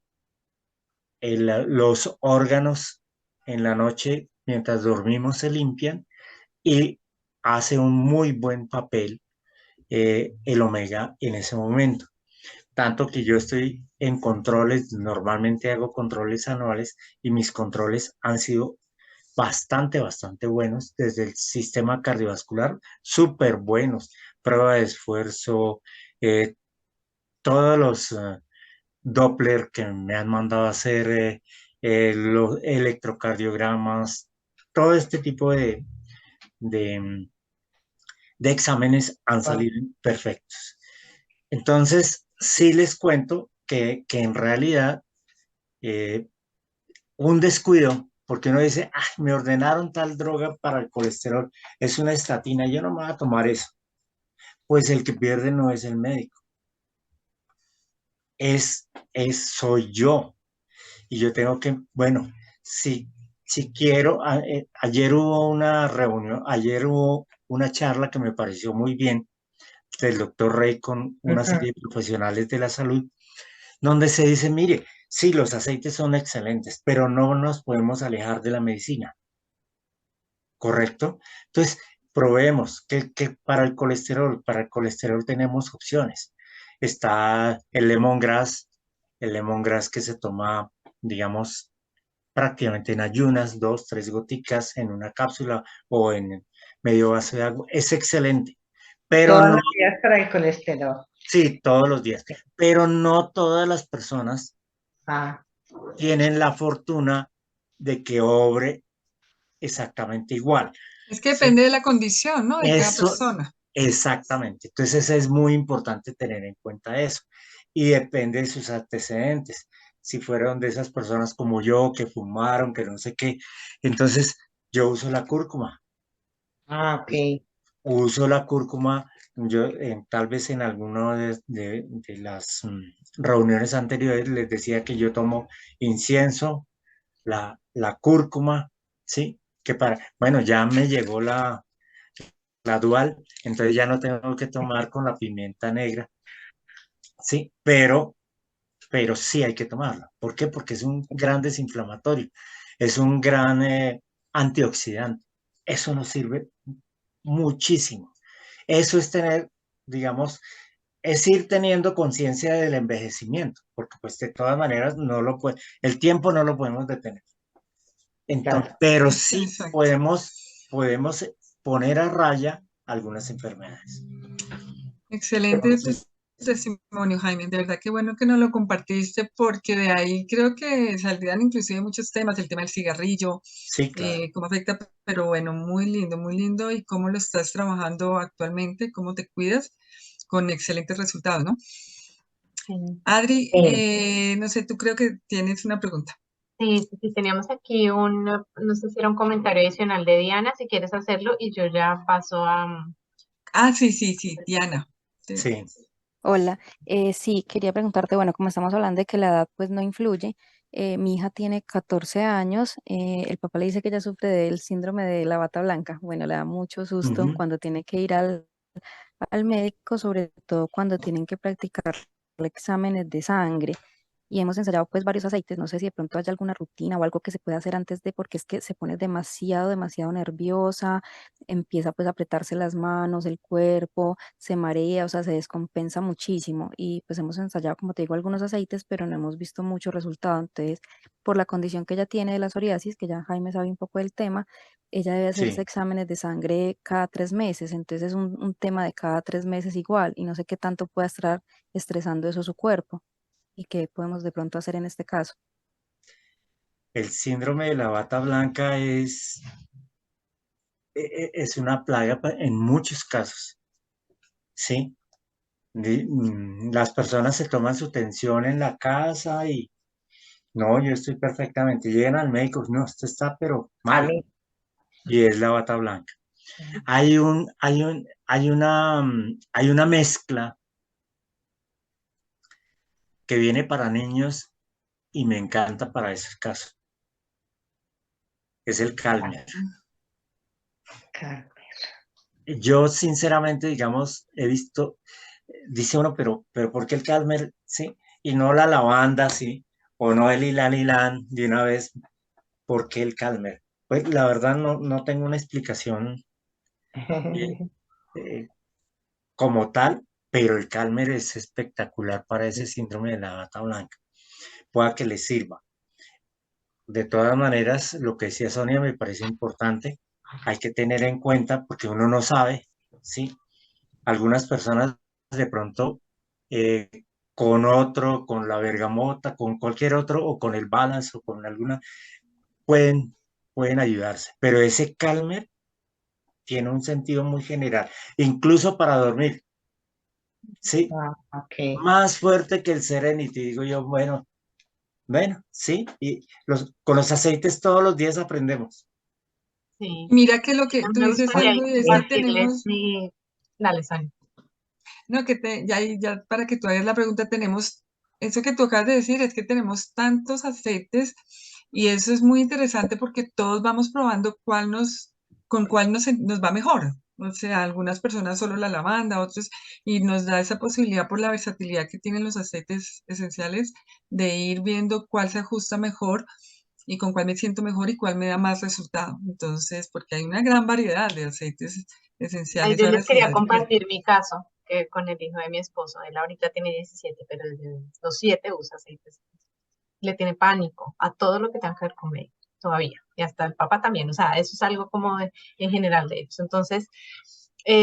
Speaker 2: los órganos en la noche mientras dormimos se limpian y hace un muy buen papel el omega en ese momento. Tanto que yo estoy en controles, normalmente hago controles anuales y mis controles han sido bastante buenos desde el sistema cardiovascular, súper buenos. Prueba de esfuerzo, eh, todos los Doppler que me han mandado a hacer, los electrocardiogramas, todo este tipo de, de exámenes han
Speaker 4: Wow.
Speaker 2: salido perfectos. Entonces, sí les cuento que en realidad eh, un descuido, porque uno dice, ay, me ordenaron tal droga para el colesterol, es una estatina, yo no me voy a tomar eso. Pues el que pierde no es el médico, soy yo. Y yo tengo que, bueno, si quiero, ayer hubo una reunión, ayer hubo una charla que me pareció muy bien del doctor Rey con una
Speaker 4: Ujú.
Speaker 2: serie de profesionales de la salud, donde se dice, mire, sí, los aceites son excelentes, pero no nos podemos alejar de la medicina, ¿correcto? Entonces, probemos que para el colesterol tenemos opciones. Está el lemongrass que se toma, digamos, prácticamente en ayunas, 2, 3 goticas en una cápsula o en medio vaso de agua. Es excelente, pero
Speaker 4: Todos
Speaker 2: no,
Speaker 4: los días para el colesterol.
Speaker 2: sí, todos los días, pero no todas las personas
Speaker 4: Ah,
Speaker 2: tienen la fortuna de que obre exactamente igual,
Speaker 1: Es que
Speaker 2: ¿sí?
Speaker 1: depende de la condición, ¿no? De cada
Speaker 2: Eso,
Speaker 1: persona.
Speaker 2: exactamente. Entonces es muy importante tener en cuenta eso. Y depende de sus antecedentes. Si fueron de esas personas como yo, que fumaron, que no sé qué, entonces yo uso la cúrcuma.
Speaker 4: ok.
Speaker 2: Uso la cúrcuma, yo tal vez en alguna de las reuniones anteriores les decía que yo tomo incienso, la cúrcuma, ¿sí? bueno, ya me llegó la dual, entonces ya no tengo que tomar con la pimienta negra, sí, pero sí hay que tomarla. ¿Por qué? Porque es un gran desinflamatorio, es un gran antioxidante. Eso nos sirve muchísimo. Eso es tener, digamos, es ir teniendo conciencia del envejecimiento, porque pues de todas maneras el tiempo no lo podemos detener. Entonces,
Speaker 4: Claro.
Speaker 2: pero sí
Speaker 1: Exacto.
Speaker 2: podemos poner a raya algunas enfermedades.
Speaker 1: Excelente testimonio, Jaime. De verdad que bueno que nos lo compartiste porque de ahí creo que saldrían inclusive muchos temas, el tema del cigarrillo,
Speaker 2: Sí, claro.
Speaker 1: cómo afecta, pero bueno, muy lindo y cómo lo estás trabajando actualmente, cómo te cuidas con excelentes resultados, ¿no?
Speaker 3: Sí.
Speaker 1: Adri,
Speaker 4: Eh,
Speaker 1: no sé, tú creo que tienes una pregunta.
Speaker 3: Sí, sí, sí, teníamos aquí no sé si era un comentario adicional de Diana, si quieres hacerlo, y yo ya paso a...
Speaker 1: Ah, sí, Diana.
Speaker 2: Sí.
Speaker 5: Hola, sí, quería preguntarte, bueno, como estamos hablando de que la edad pues no influye, mi hija tiene 14 años, el papá le dice que ella sufre del síndrome de la bata blanca. Bueno, le da mucho susto
Speaker 2: Ujú.
Speaker 5: cuando tiene que ir al médico, sobre todo cuando tienen que practicar exámenes de sangre. Y hemos ensayado pues varios aceites, no sé si de pronto hay alguna rutina o algo que se pueda hacer antes de, porque es que se pone demasiado nerviosa, empieza pues a apretarse las manos, el cuerpo, se marea, o sea, se descompensa muchísimo. Y pues hemos ensayado, como te digo, algunos aceites, pero no hemos visto mucho resultado. Entonces, por la condición que ella tiene de la psoriasis, que ya Jaime sabe un poco del tema, ella debe hacerse
Speaker 2: Sí.
Speaker 5: exámenes de sangre cada 3 meses, entonces es un tema de cada 3 meses igual, y no sé qué tanto pueda estar estresando eso su cuerpo, y qué podemos de pronto hacer en este caso.
Speaker 2: El síndrome de la bata blanca es una plaga en muchos casos, ¿sí? Las personas se toman su tensión en la casa y no, yo estoy perfectamente. Llegan al médico, no, usted está pero
Speaker 4: a
Speaker 2: mal
Speaker 4: mí,
Speaker 2: y es la bata blanca. Hay una mezcla que viene para niños y me encanta para ese caso. Es el Calmer.
Speaker 4: claro.
Speaker 2: Yo sinceramente, digamos, he visto, dice uno, pero ¿por qué el Calmer? Sí, y no la lavanda, sí, o no el Ilan Ilan de una vez, ¿por qué el Calmer? Pues la verdad no tengo una explicación eh, eh, como tal, pero el Calmer es espectacular para ese síndrome de la bata blanca. Pueda que le sirva. De todas maneras, lo que decía Sonia me parece importante. Hay que tener en cuenta, porque uno no sabe, ¿sí? Algunas personas de pronto eh, con la bergamota, con cualquier otro, o con el balance, o con alguna, pueden, pueden ayudarse. Pero ese calmer tiene un sentido muy general, incluso para dormir, ¿sí?
Speaker 4: Ah, ok.
Speaker 2: Más fuerte que el Serenity, digo yo, bueno, sí, y con los aceites todos los días aprendemos.
Speaker 3: Sí,
Speaker 1: Mira que lo que
Speaker 3: a mí
Speaker 1: tú
Speaker 3: me
Speaker 1: dices
Speaker 3: gustaría
Speaker 1: algo y es que
Speaker 3: compartirles
Speaker 1: tenemos,
Speaker 3: mi... Dale, Sonia.
Speaker 1: no, ya para que tú hagas la pregunta, tenemos, eso que tú acabas de decir es que tenemos tantos aceites y eso es muy interesante porque todos vamos probando con cuál nos va mejor. O sea, algunas personas solo la lavanda, otros, y nos da esa posibilidad por la versatilidad que tienen los aceites esenciales de ir viendo cuál se ajusta mejor y con cuál me siento mejor y cuál me da más resultado. Entonces, porque hay una gran variedad de aceites
Speaker 3: Ay,
Speaker 1: esenciales.
Speaker 3: yo
Speaker 1: Ahora
Speaker 3: les
Speaker 1: sí,
Speaker 3: quería
Speaker 1: Adri,
Speaker 3: compartir mi caso que con el hijo de mi esposo. Él ahorita tiene 17, pero desde los 7 usa aceites. Le tiene pánico a todo lo que tenga que ver con médicos, todavía. Y hasta el papá también. O sea, eso es algo como en general de ellos. Entonces,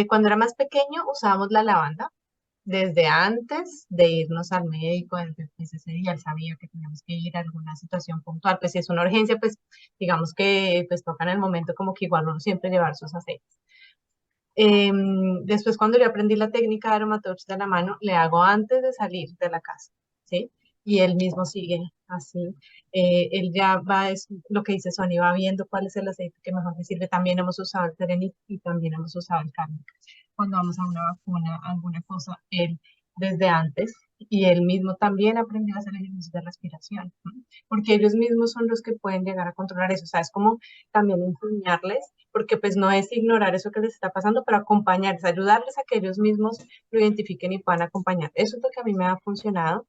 Speaker 3: cuando era más pequeño usábamos la lavanda. Desde antes de irnos al médico, desde pues, ese día él sabía que teníamos que ir a alguna situación puntual. Pues si es una urgencia, pues digamos que pues toca en el momento como que igual uno siempre llevar sus aceites. Después, cuando le aprendí la técnica de aromatouch de la mano, le hago antes de salir de la casa, ¿sí? Y él mismo sigue así. Él ya va, es lo que dice Sony, va viendo cuál es el aceite que mejor le sirve. También hemos usado el Serenit y también hemos usado el Carnic. Cuando vamos a una vacuna, a alguna cosa, él desde antes y él mismo también aprendió a hacer ejercicios de respiración, ¿no? Porque ellos mismos son los que pueden llegar a controlar eso, o sea, es como también enseñarles, porque pues no es ignorar eso que les está pasando, pero acompañarles, ayudarles a que ellos mismos lo identifiquen y puedan acompañar. Eso es lo que a mí me ha funcionado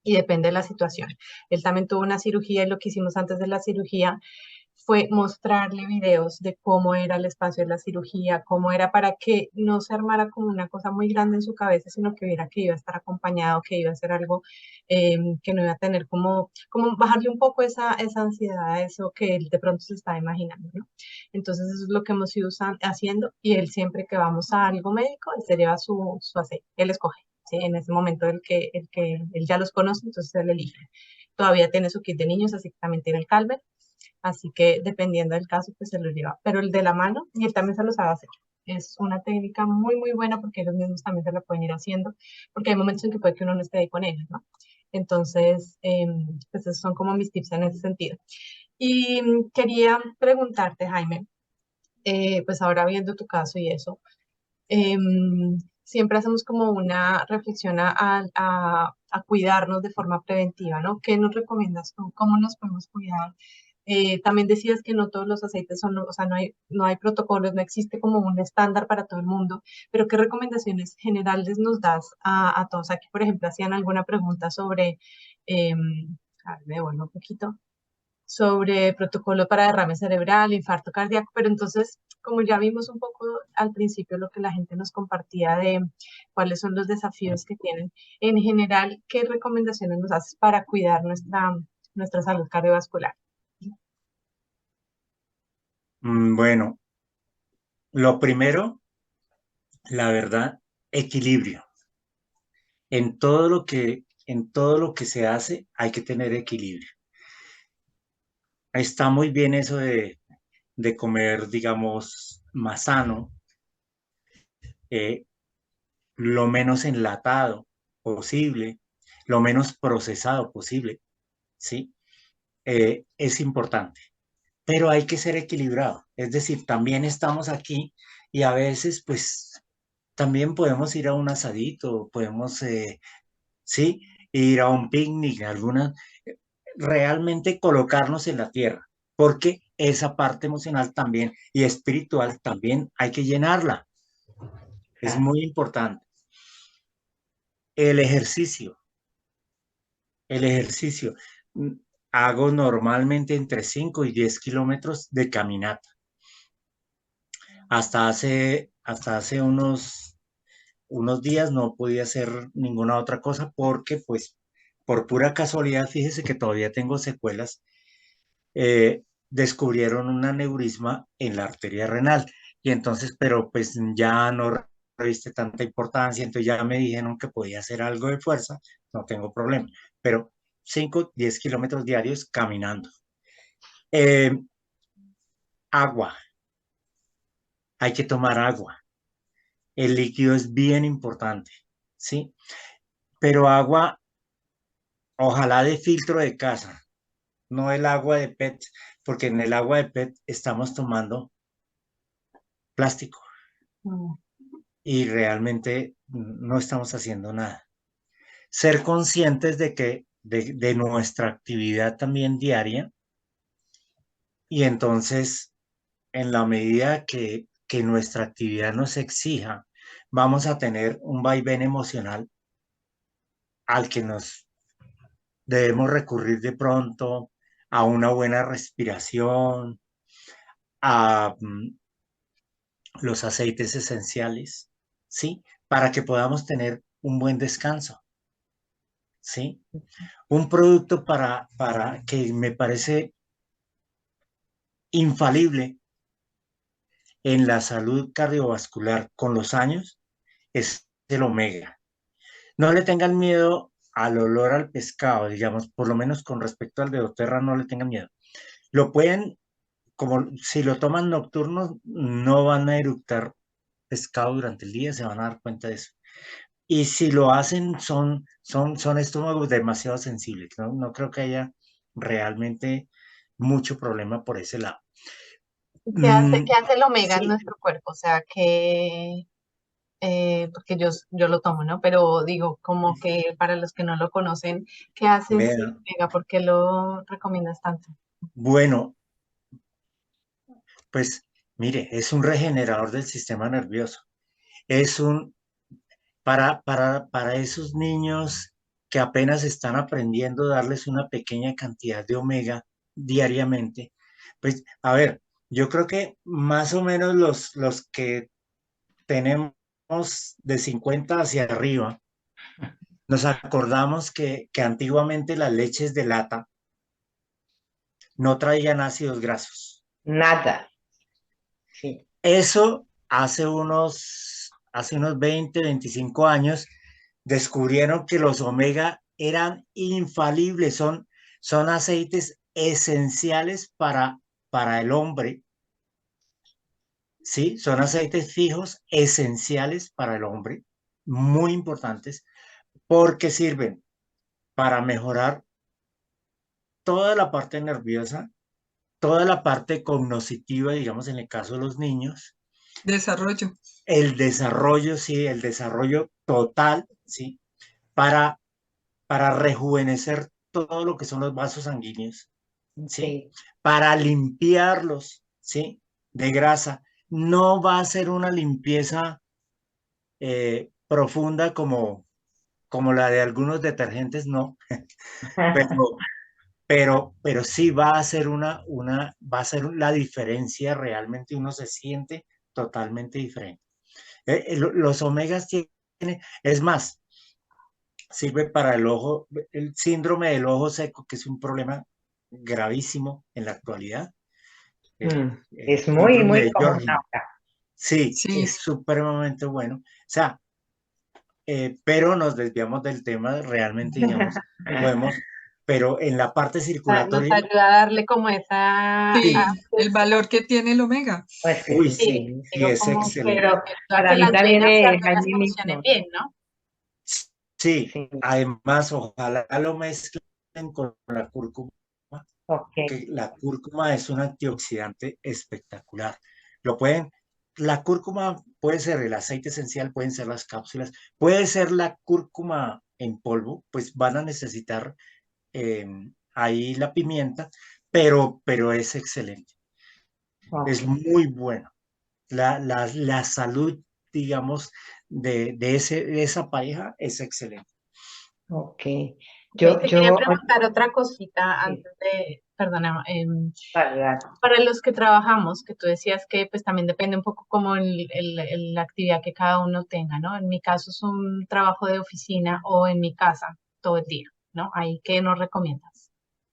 Speaker 3: y depende de la situación. Él también tuvo una cirugía y lo que hicimos antes de la cirugía fue mostrarle videos de cómo era el espacio de la cirugía, cómo era para que no se armara como una cosa muy grande en su cabeza, sino que viera que iba a estar acompañado, que iba a ser algo que no iba a tener como bajarle un poco esa ansiedad a eso que él de pronto se está imaginando, ¿no? Entonces eso es lo que hemos ido haciendo y él siempre que vamos a algo médico, él se lleva su aceite, él escoge. ¿Sí? En ese momento el que él ya los conoce, entonces él elige. Todavía tiene su kit de niños, así que también tiene el Calver. Así que dependiendo del caso, pues se lo lleva. Pero el de la mano, y él también se lo sabe hacer. Es una técnica muy, muy buena porque ellos mismos también se la pueden ir haciendo, porque hay momentos en que puede que uno no esté ahí con ellos, ¿no? Entonces, pues esos son como mis tips en ese sentido. Y quería preguntarte, Jaime, pues ahora viendo tu caso y eso, siempre hacemos como una reflexión a cuidarnos de forma preventiva, ¿no? ¿Qué nos recomiendas tú? ¿Cómo nos podemos cuidar? También decías que no todos los aceites son, o sea, no hay protocolos, no existe como un estándar para todo el mundo, pero ¿qué recomendaciones generales nos das a todos? Aquí, por ejemplo, hacían alguna pregunta sobre, a ver, me devuelvo un poquito sobre protocolo para derrame cerebral, infarto cardíaco, pero entonces, como ya vimos un poco al principio lo que la gente nos compartía de cuáles son los desafíos que tienen, en general, ¿qué recomendaciones nos haces para cuidar nuestra salud cardiovascular?
Speaker 2: Bueno, lo primero, la verdad, equilibrio. En todo lo que se hace hay que tener equilibrio. Está muy bien eso de comer, digamos, más sano, eh, lo menos enlatado posible, lo menos procesado posible, ¿sí? Es importante, pero hay que ser equilibrado. Es decir, también estamos aquí y a veces, pues, también podemos ir a un asadito, podemos, sí, ir a un picnic, realmente colocarnos en la tierra, porque esa parte emocional también y espiritual también hay que llenarla. Es
Speaker 4: Claro.
Speaker 2: muy importante. El ejercicio, el ejercicio. Mm, Hago normalmente entre 5 y 10 kilómetros de caminata. Hasta hace unos días no podía hacer ninguna otra cosa porque, pues, por pura casualidad, fíjese que todavía tengo secuelas. Descubrieron un aneurisma en la arteria renal y entonces, pero pues ya no reviste tanta importancia, entonces ya me dijeron que podía hacer algo de fuerza, no tengo problema, pero 5, 10 kilómetros diarios caminando. Eh, Agua, hay que tomar agua. El líquido es bien importante, ¿sí? Pero agua, ojalá de filtro de casa, no el agua de PET, porque en el agua de PET estamos tomando plástico
Speaker 3: Mm,
Speaker 2: y realmente no estamos haciendo nada. Ser conscientes de nuestra actividad también diaria y entonces en la medida que nuestra actividad nos exija, vamos a tener un vaivén emocional al que nos debemos recurrir de pronto a una buena respiración, a los aceites esenciales, ¿sí? Para que podamos tener un buen descanso, ¿sí? Un producto para que me parece infalible en la salud cardiovascular con los años es el omega. No le tengan miedo al olor al pescado, digamos, por lo menos con respecto al de doTERRA, no le tengan miedo. Lo pueden, como si lo toman nocturnos, no van a eructar pescado durante el día, se van a dar cuenta de eso. Y si lo hacen, son estómagos demasiado sensibles. No creo que haya realmente mucho problema por ese lado.
Speaker 3: ¿Qué hace
Speaker 2: Mm,
Speaker 3: el omega en
Speaker 2: sí,
Speaker 3: nuestro cuerpo? O sea, que porque yo lo tomo, ¿no? Pero digo, como que para los que no lo conocen, ¿qué hace ese
Speaker 2: Vea,
Speaker 3: omega? ¿Por qué lo recomiendas tanto?
Speaker 2: bueno, pues mire, es un regenerador del sistema nervioso. Es un, para esos niños que apenas están aprendiendo, darles una pequeña cantidad de omega diariamente. Pues, a ver, yo creo que más o menos los que tenemos de 50 hacia arriba, nos acordamos que antiguamente las leches de lata no traían ácidos grasos.
Speaker 4: Nada, sí.
Speaker 2: Eso hace unos 20, 25 años descubrieron que los omega eran infalibles, son aceites esenciales para el hombre, ¿sí? Son aceites fijos esenciales para el hombre, muy importantes, porque sirven para mejorar toda la parte nerviosa, toda la parte cognitiva, digamos en el caso de los niños,
Speaker 1: Desarrollo.
Speaker 2: el desarrollo, sí, el desarrollo total, sí, para, para rejuvenecer todo lo que son los vasos sanguíneos, sí,
Speaker 4: Sí.
Speaker 2: para limpiarlos, sí, de grasa. No va a ser una limpieza profunda como la de algunos detergentes, no, pero, pero sí va a ser va a ser la diferencia, realmente uno se siente totalmente diferente. Los omegas tienen, es más, sirve para el ojo, el síndrome del ojo seco, que es un problema gravísimo en la actualidad, el
Speaker 4: Es muy,
Speaker 2: síndrome
Speaker 4: muy
Speaker 2: de
Speaker 4: común
Speaker 2: Sjögren.
Speaker 4: ahora.
Speaker 2: Sí,
Speaker 1: Sí,
Speaker 2: es supremamente bueno. O sea, pero nos desviamos del tema, realmente, digamos, podemos, pero en la parte
Speaker 3: Nos
Speaker 2: circulatoria,
Speaker 3: ayuda a darle como esa,
Speaker 2: sí,
Speaker 1: sí, el valor que tiene el omega.
Speaker 4: Pues que
Speaker 2: uy,
Speaker 4: sí,
Speaker 3: sí,
Speaker 2: sí, sí,
Speaker 3: digo
Speaker 2: es
Speaker 3: como que
Speaker 2: excelente.
Speaker 4: pero
Speaker 3: ayuda a
Speaker 4: para
Speaker 3: que
Speaker 4: mí
Speaker 3: las
Speaker 4: también
Speaker 3: arterias
Speaker 4: Jaime
Speaker 3: funcionen
Speaker 4: mismo,
Speaker 3: bien, ¿no?
Speaker 2: Sí,
Speaker 4: sí,
Speaker 2: además, ojalá lo mezclen con la cúrcuma,
Speaker 4: ok.
Speaker 2: que la cúrcuma es un antioxidante espectacular. Lo pueden, la cúrcuma puede ser el aceite esencial, pueden ser las cápsulas, puede ser la cúrcuma en polvo, pues van a necesitar eh, ahí la pimienta, pero es excelente,
Speaker 4: Ok,
Speaker 2: es muy bueno. La salud, digamos, de esa pareja es excelente.
Speaker 4: ok.
Speaker 3: Ok,
Speaker 4: Yo,
Speaker 3: te quería
Speaker 4: yo,
Speaker 3: preguntar otra cosita
Speaker 4: sí,
Speaker 3: antes de, perdona,
Speaker 4: dale, dale.
Speaker 3: para los que trabajamos, que tú decías que pues también depende un poco como la actividad que cada uno tenga, ¿no? En mi caso es un trabajo de oficina o en mi casa todo el día, ¿no? Ahí, ¿qué nos recomiendas?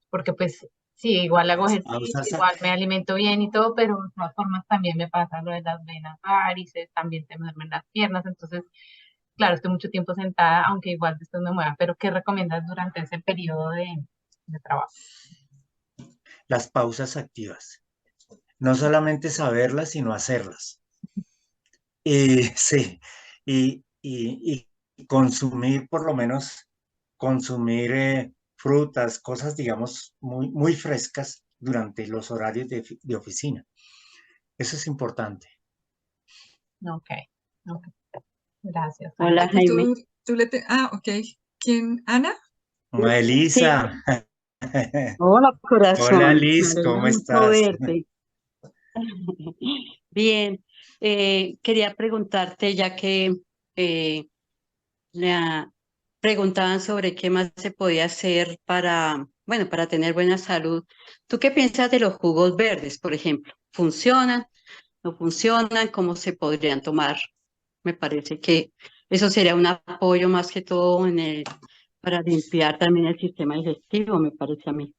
Speaker 3: Porque pues sí, igual hago
Speaker 2: Las
Speaker 3: ejercicio,
Speaker 2: pausas,
Speaker 3: igual me alimento bien y todo, pero de todas formas también me pasa lo de las venas varices, también se me duermen las piernas, entonces, claro, estoy mucho tiempo sentada, aunque igual después me mueva, pero ¿qué recomiendas durante ese periodo de trabajo?
Speaker 2: las pausas activas. No solamente saberlas, sino hacerlas. Y sí, y consumir, por lo menos, consumir frutas, cosas, digamos, muy frescas durante los horarios de oficina. Eso es importante.
Speaker 3: Ok, ok, gracias, Jaime.
Speaker 6: Hola
Speaker 1: Y
Speaker 6: Jaime.
Speaker 1: ok. ¿Quién? ¿Ana?
Speaker 6: Sí,
Speaker 2: Elisa,
Speaker 6: hola
Speaker 2: hola
Speaker 6: corazón, me
Speaker 2: Liz,
Speaker 6: alegra
Speaker 2: ¿cómo
Speaker 6: mucho
Speaker 2: estás?
Speaker 6: verte. Bien, quería preguntarte ya que eh, le preguntaban sobre qué más se podía hacer para, bueno, para tener buena salud. ¿Tú qué piensas de los jugos verdes, por ejemplo? ¿Funcionan? ¿No funcionan? ¿Cómo se podrían tomar? Me parece que eso sería un apoyo más que todo para limpiar también el sistema digestivo, me parece a mí.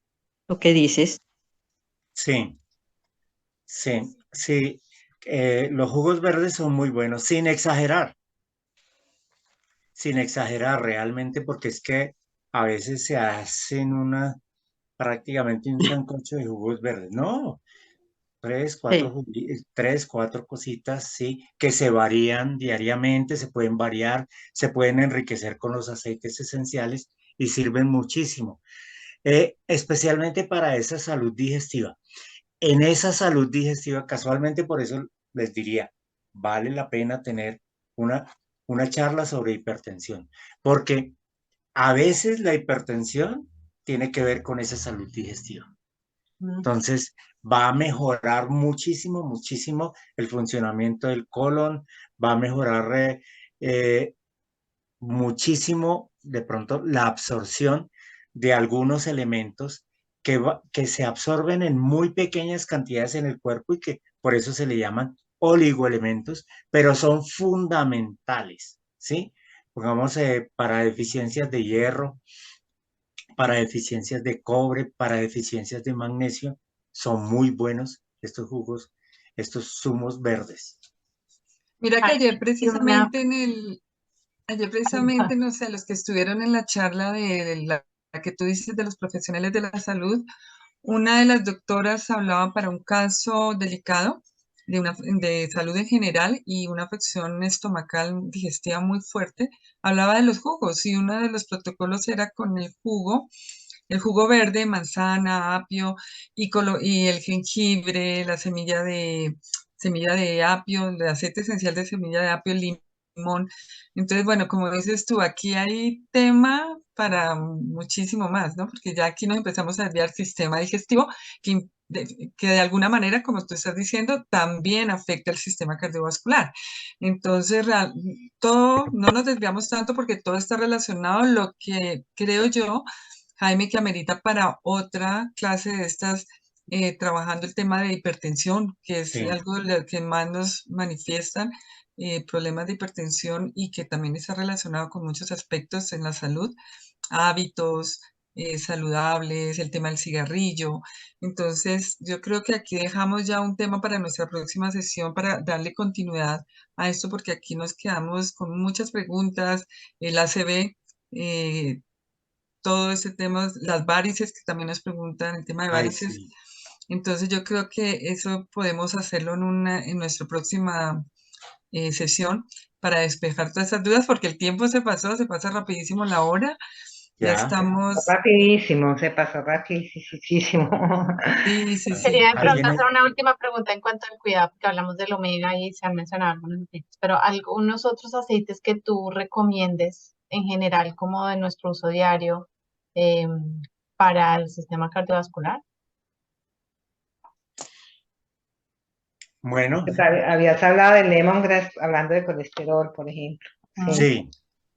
Speaker 6: ¿Lo que dices?
Speaker 2: Sí, sí. Los jugos verdes son muy buenos, sin exagerar realmente, porque es que a veces se hacen prácticamente un sancocho de jugos verdes. No,
Speaker 6: Sí,
Speaker 2: tres, cuatro cositas, sí, que se varían diariamente, se pueden variar, se pueden enriquecer con los aceites esenciales y sirven muchísimo, especialmente para esa salud digestiva. En esa salud digestiva, casualmente por eso les diría, vale la pena tener una charla sobre hipertensión, porque a veces la hipertensión tiene que ver con esa salud digestiva. Entonces, va a mejorar muchísimo, muchísimo el funcionamiento del colon, va a mejorar muchísimo de pronto la absorción de algunos elementos que se absorben en muy pequeñas cantidades en el cuerpo y que por eso se le llaman oligoelementos, pero son fundamentales, ¿sí? Pongamos para deficiencias de hierro, para deficiencias de cobre, para deficiencias de magnesio, son muy buenos estos jugos, estos zumos verdes.
Speaker 1: Mira que
Speaker 3: Ay,
Speaker 1: ayer
Speaker 3: y una,
Speaker 1: precisamente ayer precisamente, no sé, los que estuvieron en la charla de la que tú dices de los profesionales de la salud, una de las doctoras hablaba para un caso delicado de salud en general y una afección estomacal digestiva muy fuerte. Hablaba de los jugos y uno de los protocolos era con el jugo verde, manzana, apio y el jengibre, la semilla de apio, el aceite esencial de semilla de apio, limón. Entonces, bueno, como dices tú, aquí hay tema para muchísimo más, ¿no? Porque ya aquí nos empezamos a desviar sistema digestivo que de alguna manera, como tú estás diciendo, también afecta el sistema cardiovascular. Entonces, todo, no nos desviamos tanto porque todo está relacionado. Lo que creo yo, Jaime, que amerita para otra clase de estas, trabajando el tema de hipertensión, que es
Speaker 2: Sí,
Speaker 1: algo de lo que más nos manifiestan, problemas de hipertensión y que también está relacionado con muchos aspectos en la salud, hábitos saludables, el tema del cigarrillo. Entonces, yo creo que aquí dejamos ya un tema para nuestra próxima sesión para darle continuidad a esto, porque aquí nos quedamos con muchas preguntas, el ACV, todo este tema, las varices, que también nos preguntan, el tema de
Speaker 2: ay,
Speaker 1: varices.
Speaker 2: sí.
Speaker 1: Entonces, yo creo que eso podemos hacerlo en nuestra próxima sesión para despejar todas esas dudas, porque el tiempo se pasó, se pasa rapidísimo la hora. Ya
Speaker 2: Ya.
Speaker 1: estamos,
Speaker 4: Rapidísimo, se pasó rapidísimo.
Speaker 1: sí, sí, sí.
Speaker 3: quería de
Speaker 2: Alguien
Speaker 3: pronto hacer una última pregunta en cuanto al cuidado, porque hablamos del omega y se han mencionado algunos aceites, pero algunos otros aceites que tú recomiendes en general, como de nuestro uso diario, eh, para el sistema cardiovascular.
Speaker 2: Bueno,
Speaker 4: Pues habías hablado de lemongrass, hablando de colesterol, por ejemplo. Sí,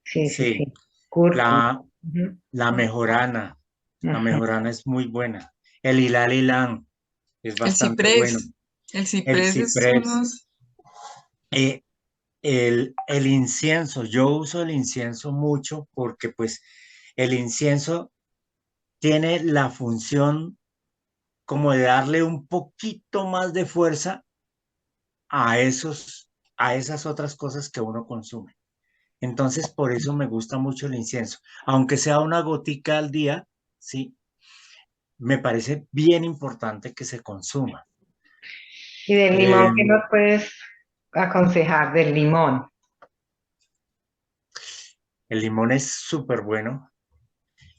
Speaker 2: sí,
Speaker 4: sí.
Speaker 2: sí.
Speaker 4: Cúrcuma.
Speaker 2: La,
Speaker 4: Ujú,
Speaker 2: la mejorana, la
Speaker 4: ujú.
Speaker 2: mejorana es muy buena. El hilal ilán es
Speaker 1: El
Speaker 2: bastante bueno.
Speaker 1: ciprés, el
Speaker 2: El
Speaker 1: ciprés es
Speaker 2: ciprés,
Speaker 1: unos,
Speaker 2: eh, el incienso, yo uso el incienso mucho porque pues el incienso tiene la función como de darle un poquito más de fuerza a a esas otras cosas que uno consume. Entonces, por eso me gusta mucho el incienso. Aunque sea una gotica al día, sí, me parece bien importante que se consuma.
Speaker 4: Y del limón,
Speaker 2: Eh,
Speaker 4: ¿qué nos puedes aconsejar del limón?
Speaker 2: el limón es súper bueno.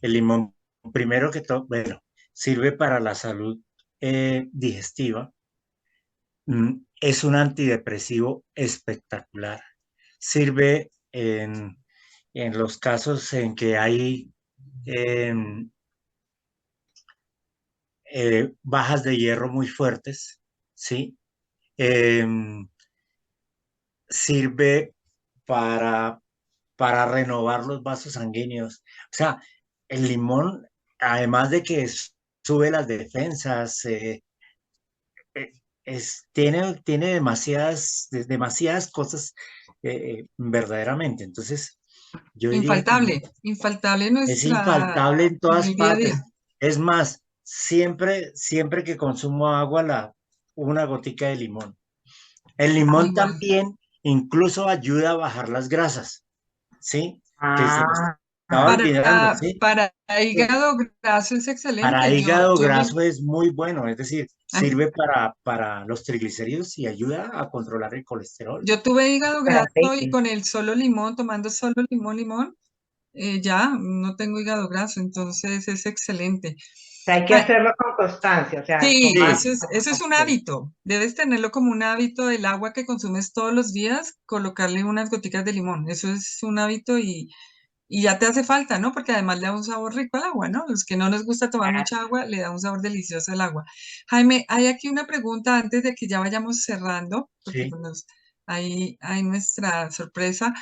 Speaker 2: El limón, primero que todo, bueno, sirve para la salud digestiva. Es un antidepresivo espectacular. Sirve en los casos en que hay em, bajas de hierro muy fuertes, ¿sí? Em, Sirve para, para renovar los vasos sanguíneos. O sea, el limón, además de que sube las defensas, eh, tiene demasiadas cosas verdaderamente. Entonces, yo diría que
Speaker 1: infaltable en
Speaker 2: es
Speaker 1: nuestra,
Speaker 2: infaltable en
Speaker 1: en
Speaker 2: todas
Speaker 1: el día a
Speaker 2: partes.
Speaker 1: día.
Speaker 2: Es más, siempre que consumo agua, una gotica de limón. El
Speaker 1: Ah,
Speaker 2: limón
Speaker 1: igual.
Speaker 2: también incluso ayuda a bajar las grasas, ¿sí? Que se me
Speaker 4: Ah,
Speaker 2: estaba
Speaker 4: ah,
Speaker 2: olvidando, ¿sí?
Speaker 1: Para hígado graso es
Speaker 2: Para
Speaker 1: excelente.
Speaker 2: hígado graso es muy bueno, es decir,
Speaker 1: A mí-
Speaker 2: sirve para los triglicéridos y ayuda a controlar el colesterol.
Speaker 1: yo tuve hígado
Speaker 4: para
Speaker 1: graso y
Speaker 4: aceite.
Speaker 1: con el solo limón, tomando solo limón, ya no tengo hígado graso, entonces es excelente.
Speaker 4: Hay que
Speaker 1: Ja-
Speaker 4: hacerlo con constancia, o sea,
Speaker 1: Sí,
Speaker 4: tomar.
Speaker 2: Sí,
Speaker 1: eso es un hábito. Debes tenerlo como un hábito, el agua que consumes todos los días, colocarle unas goticas de limón. Eso es un hábito y ya te hace falta, ¿no? Porque además le da un sabor rico al agua, ¿no? Los que no nos gusta tomar mucha agua, le da un sabor delicioso al agua. Jaime, hay aquí una pregunta antes de que ya vayamos cerrando, porque
Speaker 2: sí.
Speaker 1: pues, hay nuestra sorpresa.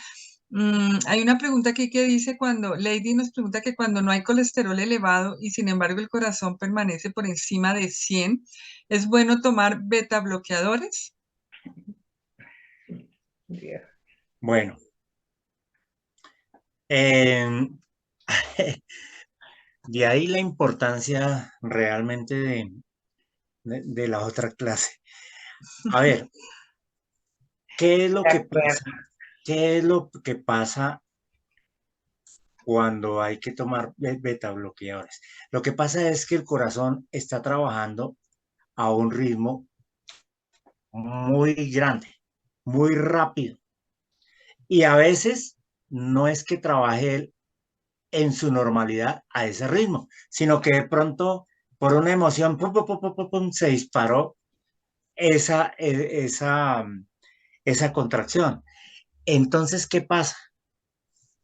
Speaker 1: Hay una pregunta aquí que dice cuando, Lady nos pregunta que cuando no hay colesterol elevado y sin embargo el corazón permanece por encima de 100, ¿es bueno tomar beta bloqueadores?
Speaker 2: Bueno, em, de ahí la importancia realmente de la otra clase. A ver, ¿qué es lo
Speaker 4: De
Speaker 2: que
Speaker 4: acuerdo.
Speaker 2: pasa? ¿Qué es lo que pasa cuando hay que tomar beta bloqueadores? Lo que pasa es que el corazón está trabajando a un ritmo muy grande, muy rápido. Y a veces no es que trabaje él en su normalidad a ese ritmo, sino que de pronto por una emoción pum, pum, pum, pum, pum, pum, se disparó esa contracción. Entonces, ¿qué pasa?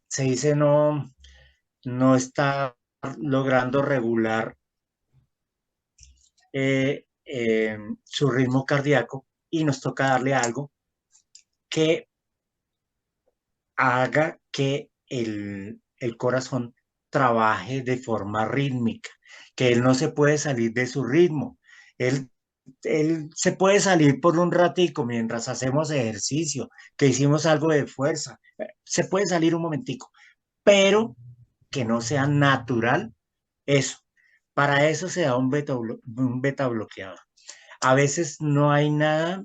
Speaker 2: Se dice no está logrando regular su ritmo cardíaco y nos toca darle algo que haga que el corazón trabaje de forma rítmica, que él no se puede salir de su ritmo. Él, él se puede salir por un ratico mientras hacemos ejercicio, que hicimos algo de fuerza. Se puede salir un momentico, pero que no sea natural eso. Para eso se da un beta bloqueador. A veces no hay nada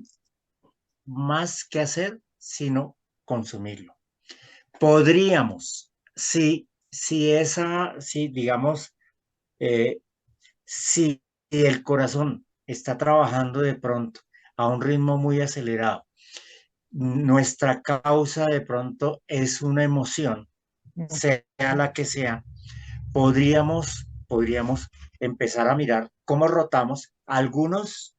Speaker 2: más que hacer sino consumirlo. Podríamos, si digamos, eh, si el corazón está trabajando de pronto a un ritmo muy acelerado, nuestra causa de pronto es una emoción, sea la que sea, podríamos empezar a mirar cómo rotamos algunos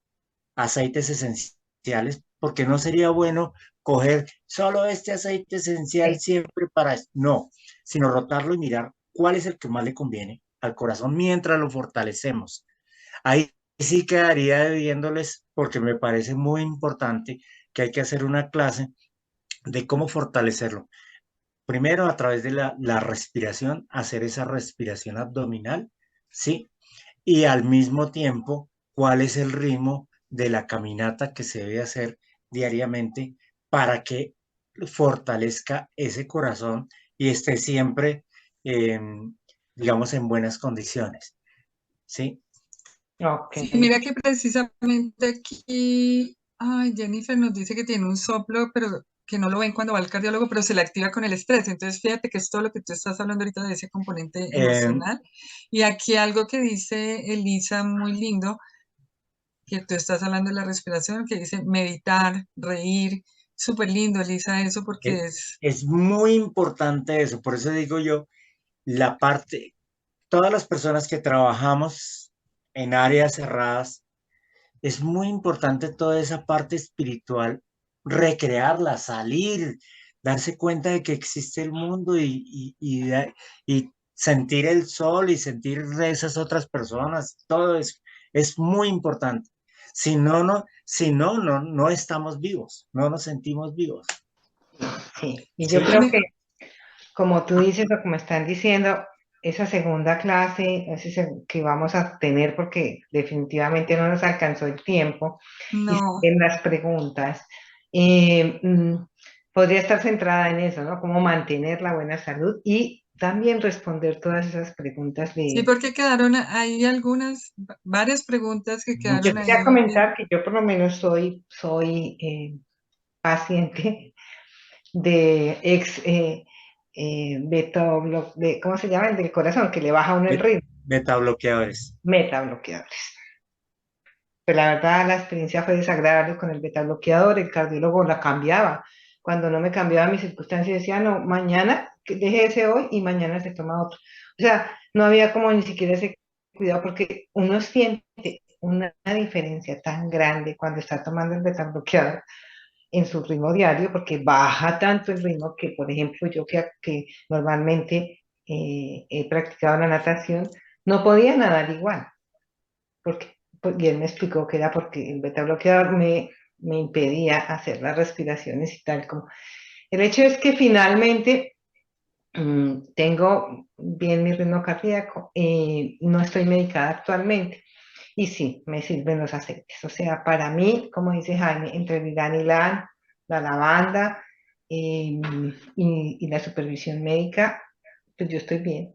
Speaker 2: aceites esenciales, porque no sería bueno coger solo este aceite esencial
Speaker 4: Sí.
Speaker 2: siempre para esto, no, sino rotarlo y mirar cuál es el que más le conviene al corazón mientras lo fortalecemos. Ahí sí quedaría debiéndoles, porque me parece muy importante que hay que hacer una clase de cómo fortalecerlo. Primero, a través de la respiración, hacer esa respiración abdominal, ¿sí? Y al mismo tiempo, cuál es el ritmo de la caminata que se debe hacer diariamente para que fortalezca ese corazón y esté siempre, eh, digamos, en buenas condiciones, ¿sí?
Speaker 4: Ok.
Speaker 1: Sí, mira que precisamente aquí, ay, Jennifer nos dice que tiene un soplo, pero que no lo ven cuando va al cardiólogo, pero se le activa con el estrés. Entonces, fíjate que es todo lo que tú estás hablando ahorita de ese componente
Speaker 2: Eh,
Speaker 1: emocional. Y aquí algo que dice Elisa muy lindo, que tú estás hablando de la respiración, que dice meditar, reír. Súper lindo, Elisa, eso
Speaker 2: es,
Speaker 1: porque es,
Speaker 2: es muy importante eso, por eso digo yo, la parte, todas las personas que trabajamos en áreas cerradas, es muy importante toda esa parte espiritual, recrearla, salir, darse cuenta de que existe el mundo y sentir el sol y sentir esas otras personas, todo eso es muy importante. Si no estamos vivos, no nos sentimos vivos.
Speaker 4: Sí. Y yo
Speaker 2: ¿Sí?
Speaker 4: creo
Speaker 1: Jaime,
Speaker 4: que, como tú dices o como están diciendo, esa segunda clase que vamos a tener, porque definitivamente no nos alcanzó el tiempo, y
Speaker 1: no.
Speaker 4: en las preguntas, eh, mm, podría estar centrada en eso, ¿no? Cómo mantener la buena salud y también responder todas esas preguntas
Speaker 1: Sí,
Speaker 4: de...
Speaker 1: porque quedaron ahí algunas, varias preguntas que
Speaker 4: Yo
Speaker 1: quedaron
Speaker 4: quería
Speaker 1: ahí.
Speaker 4: comentar que yo por lo menos soy paciente de ¿cómo se llama? El del corazón, que le baja a uno el ritmo,
Speaker 2: Beta bloqueadores.
Speaker 4: metabloqueadores. Pero la verdad, la experiencia fue desagradable con el betabloqueador, el cardiólogo la cambiaba. Cuando no me cambiaba mis circunstancias, decía, no, mañana que deje ese hoy y mañana se toma otro. O sea, no había como ni siquiera ese cuidado porque uno siente una diferencia tan grande cuando está tomando el beta bloqueador en su ritmo diario, porque baja tanto el ritmo que, por ejemplo, yo que normalmente he practicado la natación, no podía nadar igual, porque, y él me explicó que era porque el beta bloqueador me impedía hacer las respiraciones y tal como. El hecho es que finalmente tengo bien mi ritmo cardíaco, no estoy medicada actualmente. Y sí, me sirven los aceites. O sea, para mí, como dice Jaime, entre el ylang-ylang, la lavanda y la supervisión médica, pues yo estoy bien.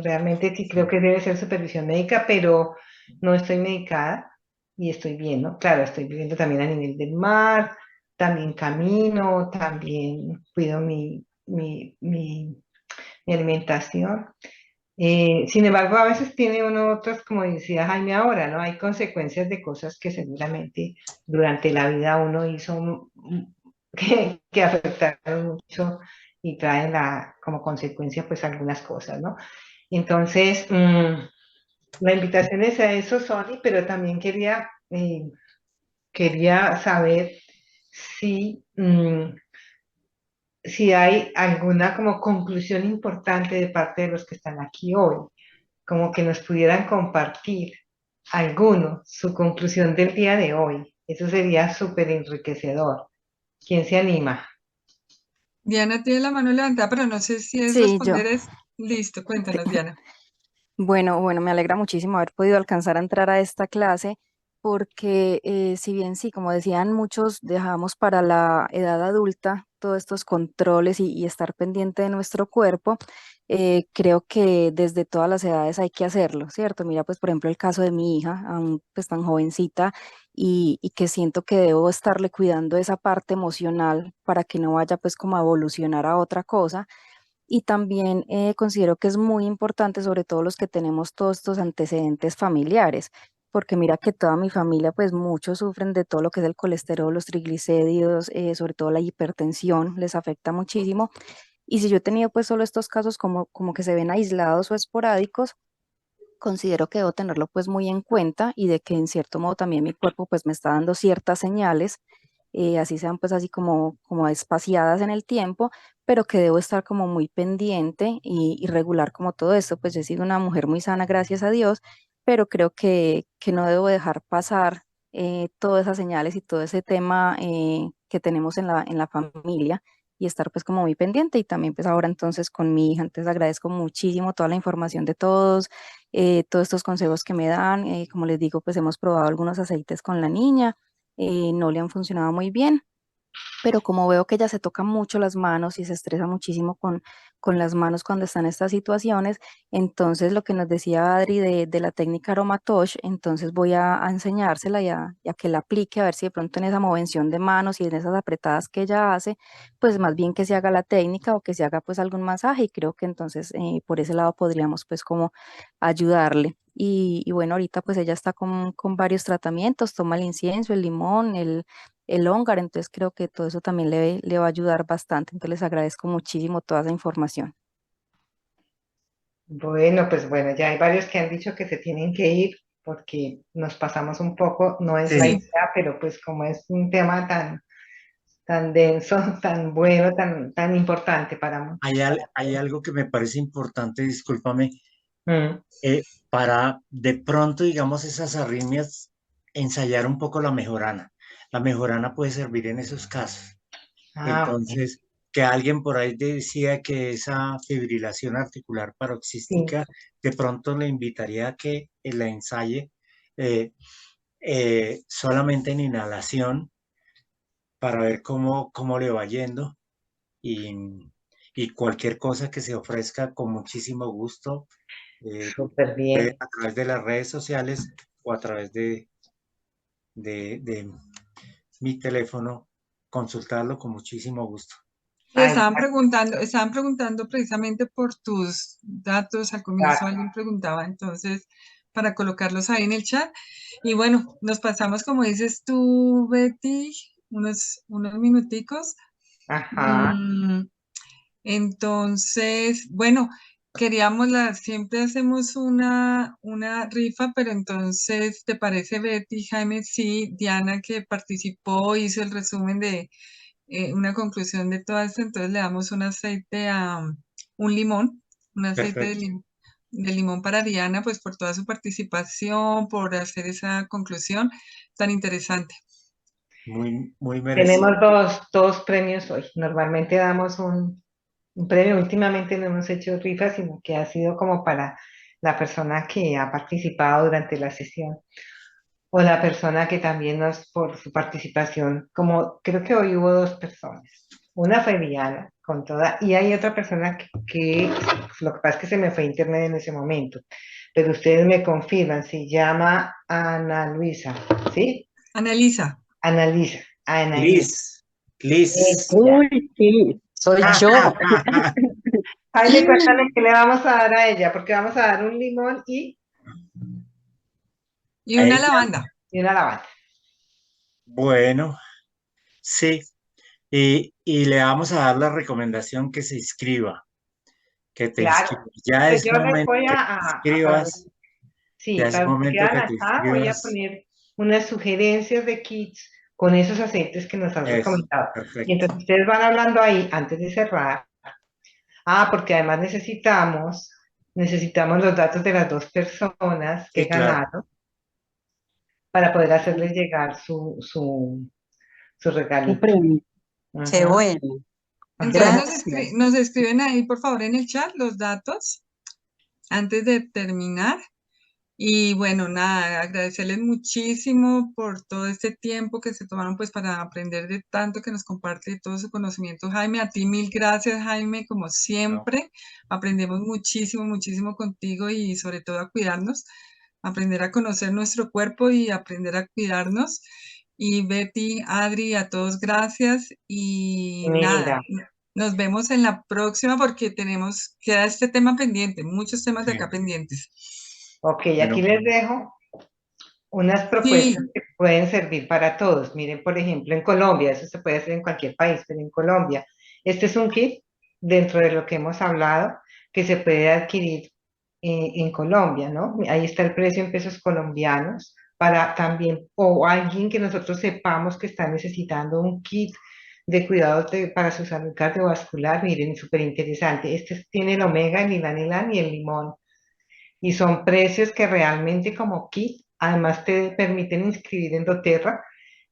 Speaker 4: Realmente sí creo
Speaker 2: Sí.
Speaker 4: que debe ser supervisión médica, pero no estoy medicada y estoy bien, ¿no? Claro, estoy viviendo también a nivel del mar, también camino, también cuido mi alimentación. Sin embargo, a veces tiene uno otras, como decía Jaime ahora, ¿no? Hay consecuencias de cosas que seguramente durante la vida uno hizo que afectaron mucho y traen como consecuencia pues algunas cosas, ¿no? Entonces, la invitación es a eso, Sony, pero también quería saber si, si hay alguna como conclusión importante de parte de los que están aquí hoy, como que nos pudieran compartir alguno su conclusión del día de hoy. Eso sería súper enriquecedor. ¿Quién se anima?
Speaker 1: Diana tiene la mano levantada, pero no sé si es
Speaker 5: Sí, yo.
Speaker 1: responder es listo. Cuéntanos, Diana.
Speaker 5: Bueno, me alegra muchísimo haber podido alcanzar a entrar a esta clase porque si bien sí, como decían muchos, dejamos para la edad adulta todos estos controles y estar pendiente de nuestro cuerpo, creo que desde todas las edades hay que hacerlo, ¿cierto? Mira, pues por ejemplo el caso de mi hija, aún pues tan jovencita y que siento que debo estarle cuidando esa parte emocional para que no vaya pues como a evolucionar a otra cosa. Y también considero que es muy importante, sobre todo los que tenemos todos estos antecedentes familiares, porque mira que toda mi familia, pues muchos sufren de todo lo que es el colesterol, los triglicéridos, sobre todo la hipertensión, les afecta muchísimo. Y si yo he tenido pues solo estos casos como que se ven aislados o esporádicos, considero que debo tenerlo pues muy en cuenta y de que en cierto modo también mi cuerpo pues me está dando ciertas señales, así sean pues así como espaciadas en el tiempo, pero que debo estar como muy pendiente y regular como todo esto. Pues he sido una mujer muy sana, gracias a Dios, pero creo que no debo dejar pasar todas esas señales y todo ese tema que tenemos en la familia y estar pues como muy pendiente y también pues ahora entonces con mi hija. Entonces agradezco muchísimo toda la información de todos, todos estos consejos que me dan. Como les digo, pues hemos probado algunos aceites con la niña, no le han funcionado muy bien, pero como veo que ella se toca mucho las manos y se estresa muchísimo con las manos cuando está en estas situaciones, entonces lo que nos decía Adri de la técnica Aromatosh, entonces voy a enseñársela y a que la aplique, a ver si de pronto en esa movención de manos y en esas apretadas que ella hace, pues más bien que se haga la técnica o que se haga pues algún masaje y creo que entonces por ese lado podríamos pues como ayudarle. Y bueno, ahorita pues ella está con varios tratamientos, toma el incienso, el limón, el Ongar, entonces creo que todo eso también le va a ayudar bastante, entonces les agradezco muchísimo toda esa información.
Speaker 4: Bueno, pues bueno, ya hay varios que han dicho que se tienen que ir porque nos pasamos un poco, no es la
Speaker 2: Sí,
Speaker 1: Sí,
Speaker 4: idea, pero pues como es un tema tan denso, tan bueno, tan importante para muchos.
Speaker 2: hay algo que me parece importante, discúlpame,
Speaker 4: Mm.
Speaker 2: para de pronto, digamos, esas arritmias, ensayar un poco la mejorana. La mejorana puede servir en esos casos.
Speaker 4: Ah, ok.
Speaker 2: Entonces, que alguien por ahí decía que esa fibrilación articular
Speaker 4: Sí.
Speaker 2: paroxística, de pronto le invitaría a que la ensaye eh, solamente en inhalación para ver cómo le va yendo y, y cualquier cosa que se ofrezca con muchísimo gusto
Speaker 4: Súper bien.
Speaker 2: a través de las redes sociales o a través de mi teléfono, consultarlo con muchísimo gusto.
Speaker 1: sí,
Speaker 4: Ay,
Speaker 1: estaban preguntando precisamente por tus datos. Al comienzo
Speaker 4: claro.
Speaker 1: alguien preguntaba, entonces, para colocarlos ahí en el chat. Y bueno, nos pasamos, como dices tú, Betty, unos minuticos.
Speaker 4: Ajá.
Speaker 1: Mm, Entonces, bueno, siempre hacemos una rifa, pero entonces, ¿te parece, Betty, Jaime? Sí, Diana, que participó, hizo el resumen de una conclusión de todo esto, entonces le damos un aceite un limón, un aceite
Speaker 2: Perfecto.
Speaker 1: de limón para Diana, pues por toda su participación, por hacer esa conclusión tan interesante.
Speaker 2: Muy
Speaker 4: Tenemos
Speaker 2: merecido.
Speaker 4: dos premios hoy. Normalmente damos un premio. Últimamente no hemos hecho rifas, sino que ha sido como para la persona que ha participado durante la sesión o la persona que también nos, por su participación, como creo que hoy hubo dos personas. Una fue Diana, con toda, y hay otra persona lo que pasa es que se me fue internet en ese momento, pero ustedes me confirman, se llama Ana Luisa, ¿sí?
Speaker 1: Analisa.
Speaker 4: Ana Lisa, Ana Lisa.
Speaker 2: Liz, Liz.
Speaker 4: Ella.
Speaker 7: Uy, sí, soy
Speaker 4: Ah,
Speaker 7: yo.
Speaker 4: Jaime, cuéntale qué le vamos a dar a ella, porque vamos a dar un limón
Speaker 1: Y
Speaker 2: A
Speaker 1: una
Speaker 2: ella,
Speaker 1: lavanda.
Speaker 4: y una lavanda.
Speaker 2: bueno, sí. Y le vamos a dar la recomendación que se inscriba, que te
Speaker 4: Claro.
Speaker 2: inscribas. Ya
Speaker 4: Pues
Speaker 2: es
Speaker 4: yo les
Speaker 2: momento
Speaker 4: voy
Speaker 2: que te
Speaker 4: para
Speaker 2: inscribas,
Speaker 4: sí,
Speaker 2: ya es
Speaker 4: para los que
Speaker 2: momento
Speaker 4: quedan
Speaker 2: que te
Speaker 4: acá, voy a
Speaker 2: inscribas.
Speaker 4: poner unas sugerencias de kits con esos aceites que nos han
Speaker 2: Eso,
Speaker 4: recomendado. Y
Speaker 2: perfecto.
Speaker 4: entonces ustedes van hablando ahí antes de cerrar. Ah, porque además necesitamos los datos de las dos personas que
Speaker 2: Sí, claro.
Speaker 4: ganaron para poder hacerles llegar su
Speaker 7: Un
Speaker 4: regalito.
Speaker 7: premio. Qué
Speaker 4: Ujú.
Speaker 7: bueno.
Speaker 1: Entonces
Speaker 4: Entonces,
Speaker 7: Gracias.
Speaker 1: nos escriben ahí, por favor, en el chat los datos antes de terminar. Y bueno, nada, agradecerles muchísimo por todo este tiempo que se tomaron pues para aprender de tanto que nos comparte todo su conocimiento. Jaime, a ti mil gracias, Jaime, como
Speaker 2: No,
Speaker 1: siempre. Aprendemos muchísimo, muchísimo contigo y sobre todo a cuidarnos, aprender a conocer nuestro cuerpo y aprender a cuidarnos. Y Betty, Adri, a todos gracias y
Speaker 4: mi
Speaker 1: nada,
Speaker 4: vida.
Speaker 1: nos vemos en la próxima porque queda este tema pendiente, muchos temas de
Speaker 2: sí.
Speaker 1: acá pendientes.
Speaker 4: Ok, aquí
Speaker 2: Bueno,
Speaker 4: les dejo unas propuestas
Speaker 1: Sí,
Speaker 4: que pueden servir para todos. Miren, por ejemplo, en Colombia, eso se puede hacer en cualquier país, pero en Colombia, este es un kit dentro de lo que hemos hablado que se puede adquirir en Colombia, ¿no? Ahí está el precio en pesos colombianos para también, o alguien que nosotros sepamos que está necesitando un kit de cuidados para su salud cardiovascular. Miren, súper interesante. Este tiene el omega, el ilan y el limón. Y son precios que realmente como kit, además te permiten inscribir en doTERRA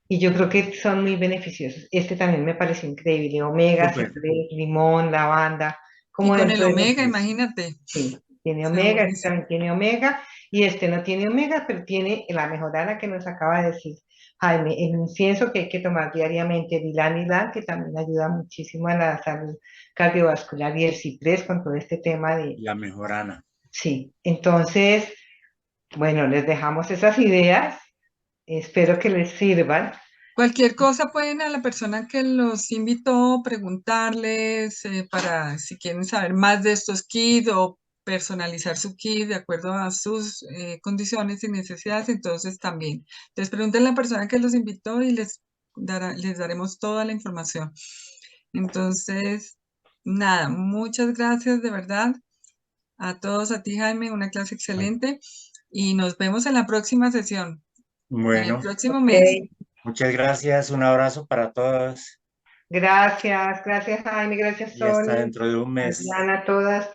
Speaker 4: y yo creo que son muy beneficiosos. Este también me pareció increíble, omega,
Speaker 2: súper.
Speaker 4: citrés, limón, lavanda,
Speaker 1: y
Speaker 4: como
Speaker 1: con el
Speaker 4: dentro de los...
Speaker 1: omega, imagínate,
Speaker 4: Sí, tiene
Speaker 1: está
Speaker 4: omega, este
Speaker 1: buenísimo.
Speaker 4: también tiene omega y este no tiene omega, pero tiene la mejorana que nos acaba de decir Jaime, el incienso que hay que tomar diariamente, el ylang-ylang, que también ayuda muchísimo a la salud cardiovascular y el ciprés con todo este tema de...
Speaker 2: La mejorana.
Speaker 4: Sí, entonces... Bueno, les dejamos esas ideas. Espero que les sirvan.
Speaker 1: Cualquier cosa pueden a la persona que los invitó preguntarles para si quieren saber más de estos kits o personalizar su kit de acuerdo a sus condiciones y necesidades, entonces también. Entonces pregunten a la persona que los invitó y les daremos toda la información. Entonces, nada, muchas gracias de verdad a todos, a ti Jaime, una clase excelente y nos vemos en la próxima sesión, en el
Speaker 2: Bueno,
Speaker 1: próximo
Speaker 4: Ok,
Speaker 1: mes.
Speaker 2: muchas gracias. Un abrazo para todos
Speaker 4: gracias, gracias Jaime, gracias
Speaker 2: y hasta
Speaker 4: Sol,
Speaker 2: dentro de un mes.
Speaker 4: Diana, todas.